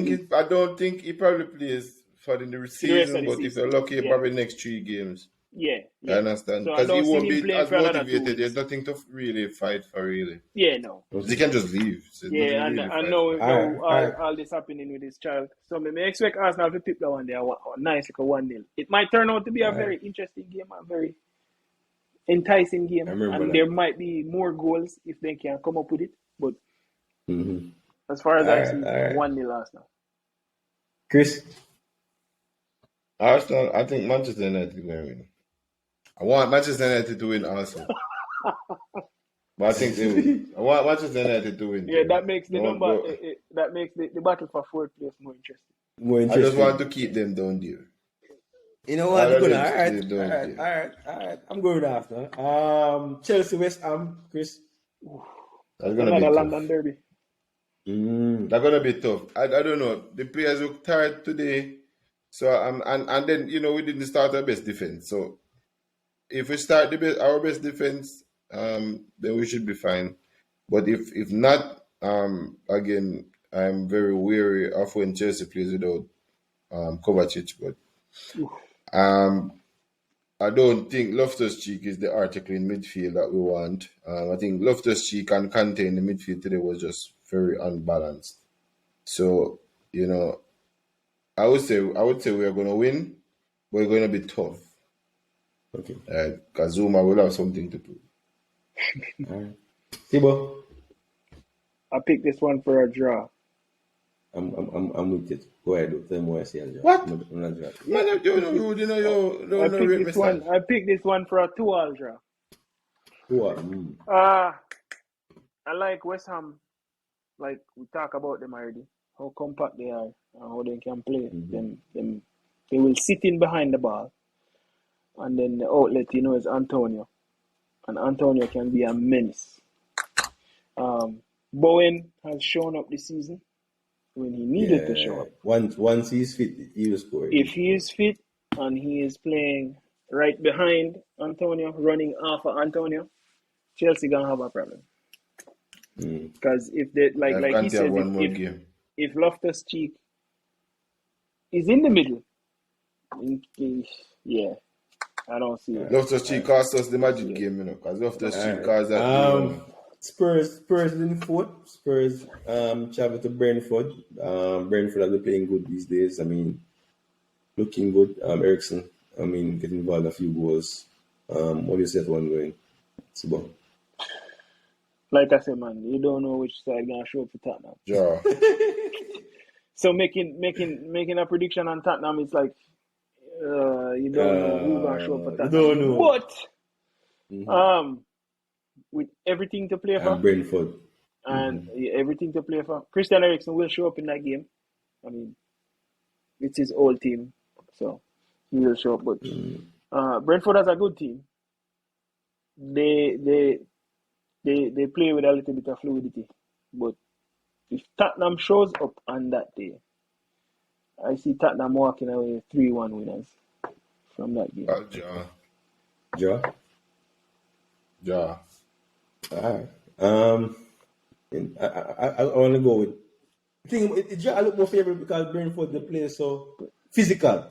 think he probably plays for the season, but if you're lucky, probably next 3 games. Yeah. I understand. So because he won't be as motivated. There's nothing to really fight for, really. Yeah, no. He can just leave. So I know all this happening with his child. So I may expect Arsenal to pick that one there, nice like a 1-0. It might turn out to be a very interesting game, a very enticing game. And there might be more goals if they can come up with it. But as far as I see, 1-0 Arsenal. Chris? Arsenal, I think Manchester United is going to win. I want Manchester United to win also. But I think they will. I want Manchester United to win. Yeah, that makes the number. That makes the battle for 4th place more interesting. I just want to keep them down there. You know what? All right. I'm going with Arsenal. Chelsea, West Ham, Chris. That's gonna be a tough. London derby. That's gonna be tough. I don't know. The players look tired today, so and then we didn't start our best defense. So if we start our best defense, then we should be fine. But if not, again, I'm very wary of when Chelsea plays without Kovacic. But um, I don't think Loftus-Cheek is the article in midfield that we want. I think Loftus-Cheek and Kante in the midfield today was just very unbalanced. So, I would say we are going to win, but we're going to be tough. Okay. Kazuma will have something to prove. All right. Sibo, I picked this one for a draw. I'm with it. Go ahead. Tell me what I say. What? I'm not draw. I picked this one for a 2-all draw. I like West Ham. Like we talk about them already, how compact they are and how they can play. Them they will sit in behind the ball, and then the outlet, is Antonio, and Antonio can be a menace. Bowen has shown up this season when he needed to show up. Once he's fit, he will score. If he is fit and he is playing right behind Antonio, running off of Antonio, Chelsea gonna have a problem. Because if they like he said, if Loftus-Cheek is in the middle, I don't see it. Loftus-Cheek cost us the magic game, because Loftus-Cheek caused that. Spurs in fourth. Spurs travel to Brentford. Brentford have been playing good these days. I mean, looking good. Ericsson, getting involved in a few goals. What do you say that one going? Sibo? Like I said, man, you don't know which side gonna show up for Tottenham. Yeah. So making a prediction on Tottenham is like you don't know who's gonna show up for Tottenham. Don't know. But with everything to play for, and Brentford, and everything to play for, Christian Eriksen will show up in that game. I mean, it's his old team, so he will show up. But Brentford has a good team. They play with a little bit of fluidity, but if Tottenham shows up on that day, I see Tottenham walking away 3-1 winners from that game. Draw. All right. I want to go with. I think I look more favorable because Brentford they play so physical,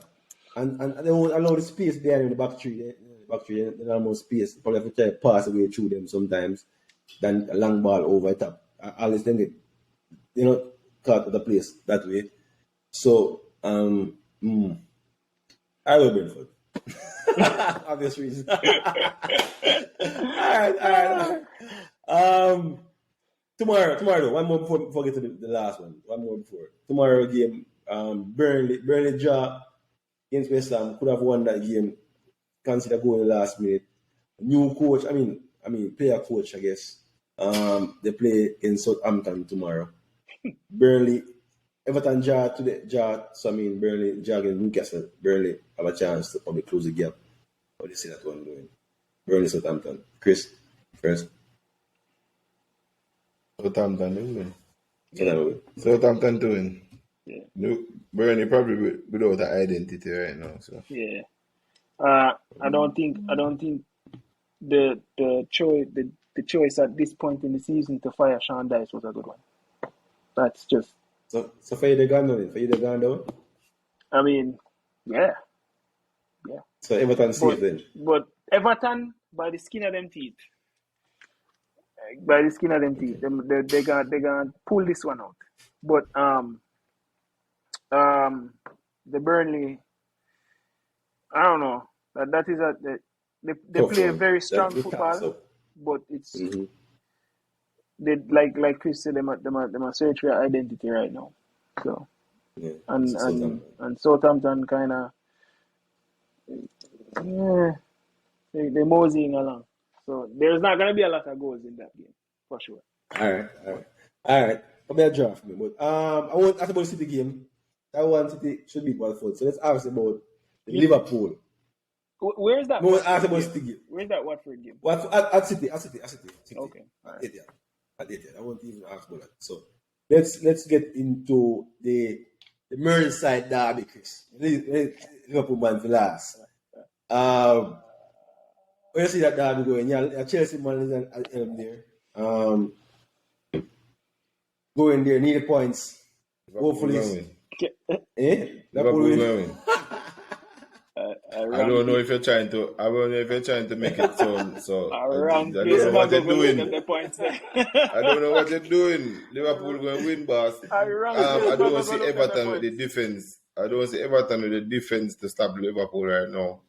and they won't allow the space there in the back three. They don't have more space. Probably have to try to pass away through them sometimes than a long ball over the top. I always think it, caught the place that way. So I will Brentford. Obvious reasons. All right. Tomorrow though, one more before we get to the last one. One more before. Tomorrow game, Burnley draw against West Ham. Could have won that game. Consider going in the last minute. New coach, player coach, I guess. They play in Southampton tomorrow. Burnley, Everton draw today. So Burnley draw against Newcastle. Burnley have a chance to probably close the gap. What do you see that one doing? Burnley, Southampton. Chris, first. Southampton doing. Yeah. No, Burnley probably without an identity right now. So yeah. I don't think the choice at this point in the season to fire Sean Dyche was a good one. That's just so for you they gone down. I mean, yeah. So Everton safe then. But Everton by the skin of them teeth. They're gonna pull this one out. But the Burnley, I don't know. That is they play a very strong football, but it's they like Chris said, them a search for identity right now. So and Southampton kind of they're moseying along. So there's not gonna be a lot of goals in that game for sure. All right. Probably a draw for me, but I want ask about the City game. That one City should beat Watford. So let's ask about Liverpool. Where is that? No, ask about City game. Where's that Watford game? At City. Okay. At it. I won't even ask about that. So let's get into the Merseyside derby, Chris. Liverpool man for last. when you see that derby going, yeah, Chelsea man is at the helm there. Going there, need the points. Hopefully, Liverpool win. going win. I don't know if you're trying to. I don't know if you're trying to make it sound. So I don't know what you're doing. I don't know what you're doing. Liverpool going to win, boss. I don't see Everton with the defense. I don't see Everton with the defense to stop Liverpool right now.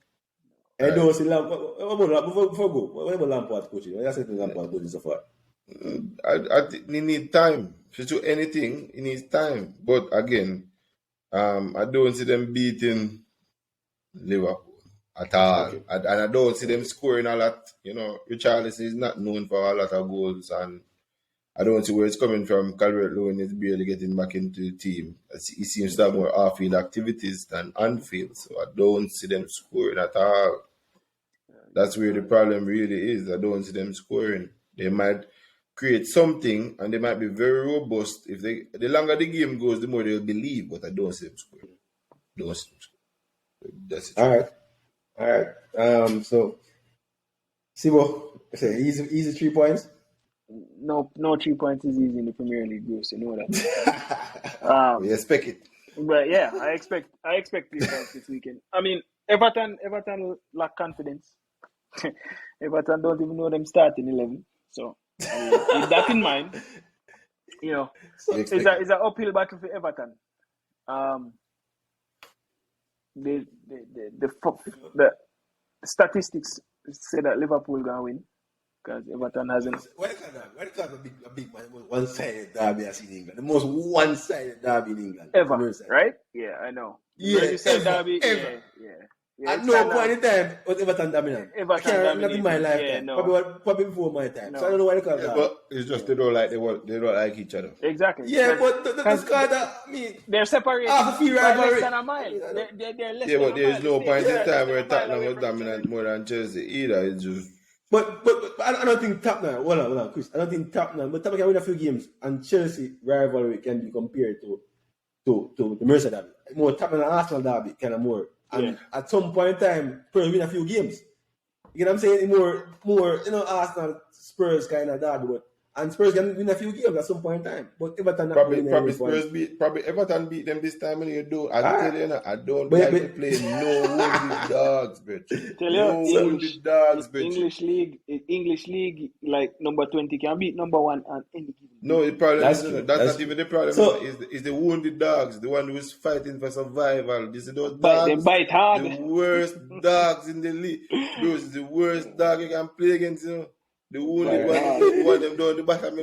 I don't see Lampard. What about Lampard coaching? What are you saying Lampard coaching so far? I think he needs time. To do anything, he needs time. But again, I don't see them beating Liverpool at all. Okay. And I don't see them scoring a lot. You know, Richarlison is not known for a lot of goals, and I don't see where it's coming from. Calvert-Lewin is barely getting back into the team. He seems to have more off-field activities than on-field, so I don't see them scoring at all. That's where the problem really is. I don't see them scoring. They might create something, and they might be very robust. If the longer the game goes, the more they'll believe, but I don't see them scoring. That's it. All right. So, Sibo, easy 3 points? No 3 points is easy in the Premier League, Bruce. You know that. We expect it. But yeah, I expect 3 points this weekend. I mean, Everton lack confidence. Everton don't even know them starting 11. So, with that in mind, you know, it's an uphill battle for Everton. The statistics say that Liverpool gonna win because Everton hasn't. Why can't a big one-sided derby as in England? The most one-sided derby in England ever, right? Yeah, I know. Yeah, you said derby. Ever. Yeah, at no point in time was Everton dominant. I can't remember in my lifetime. Yeah, no. Probably before my time. No. So I don't know why they call that. But it's just they don't like each other. Exactly. Yeah, but that's called that. I mean, they're separated by less than a mile. They're less but there's no point in time where Tottenham was dominant more than Chelsea either. It's just. But I don't think Tottenham. Hold on, Chris. I don't think Tottenham. But Tottenham can win a few games, and Chelsea rivalry can be compared to the Merseyside derby. More Tottenham and Arsenal derby, kind of more. And at some point in time, Spurs win a few games. You know what I'm saying? More, Arsenal, Spurs kind of derby, and Spurs can win a few games at some point in time. But Everton probably Everton beat them this time, and I tell you, I don't like to play no wounded dogs, bitch. No wounded dogs, bitch. English league, like number 20 can beat number 1 and any given. No, the problem that's not even the problem. So, is the wounded dogs, the one who is fighting for survival. This is those dogs. They bite hard. The worst dogs in the league. Those the worst dog you can play against. The wounded one them down the bottom.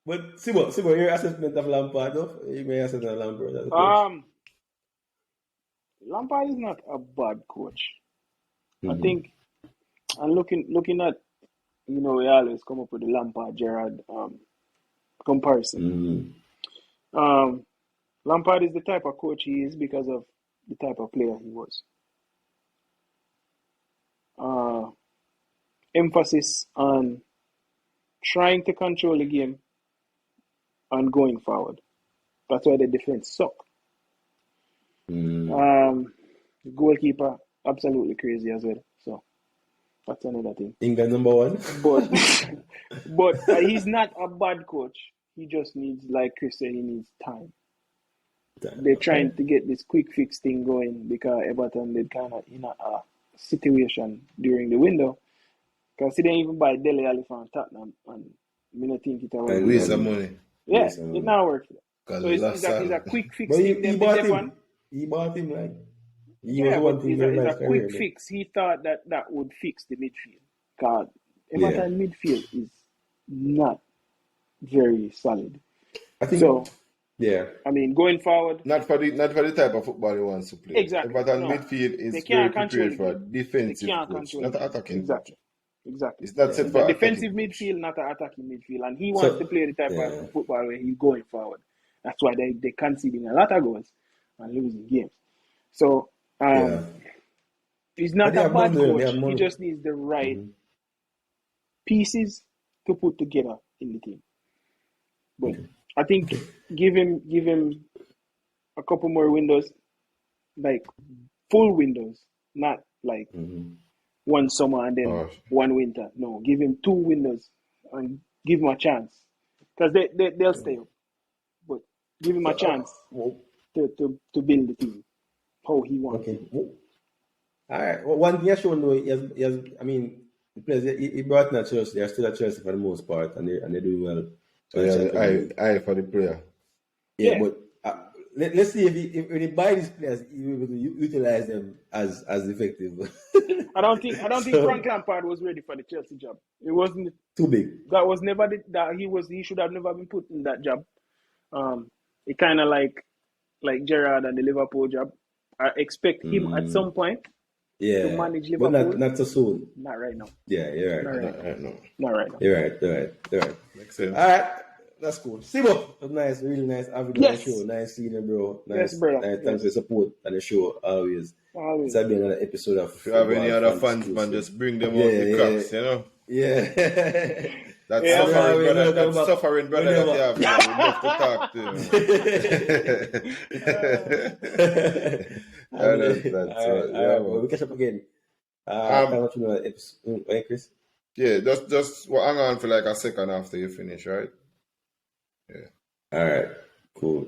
But Sibo, your assessment of Lampard, though? You may assess of Lampard. Lampard is not a bad coach. Mm-hmm. I think, and looking at, we always come up with the Lampard-Gerrard comparison. Mm-hmm. Lampard is the type of coach he is because of the type of player he was. Emphasis on trying to control the game and going forward. That's why the defense suck. The goalkeeper, absolutely crazy as well. So that's another thing. England number 1. But he's not a bad coach. He just needs, like Chris said, he needs time. They're trying to get this quick fix thing going because Everton did kind of in a situation during the window. Because they didn't even buy Dele Alli from Tottenham, and I don't think it will. And waste some money. Yeah, it now works. So it's a quick fix. But he bought him. He bought him, like. It's a quick fix. He thought that would fix the midfield. Because Everton midfield is not very solid. I think so. Yeah. I mean, going forward. Not for the type of football he wants to play. Exactly. Everton midfield is very prepared for defensive coach, not attacking. Exactly. It's not set for defensive midfield, not an attacking midfield. And he wants to play the type of football where he's going forward. That's why they're conceding a lot of goals and losing games. So, he's not a bad coach. He just needs the right pieces to put together in the team. But I think give him a couple more windows, like full windows, not like one summer and then Oh. one winter. No, give him 2 windows and give him a chance. Because they'll stay up. But give him a chance to build the team how he wants. Okay. All right. Well, one thing I shown though, he has, I mean, the players he brought in at Chelsea, they are still at Chelsea for the most part, and they're doing well. So I for the player. Yeah. But let's see if when he buy these players, he will be able to utilize them as effective. I don't think Frank Lampard was ready for the Chelsea job. It wasn't too big. That was never he should have never been put in that job. It kind of like Gerrard and the Liverpool job. I expect him at some point to manage Liverpool. But not so soon. Not right now. Yeah, you're right. Not right now. You're right. Makes sense. All right. That's cool. Sibo, nice, really nice having you on the show. Nice seeing you, bro. Nice, yes, brother. Nice. Thanks for the support on the show always. It's been another episode of. If you have any other fans, man, just bring them out the cups, you know? Yeah. That suffering brother that you have, man. We love to talk to him. We'll catch up again. Chris? Yeah, just hang on for like a second after you finish, right? Yeah. All right. Cool.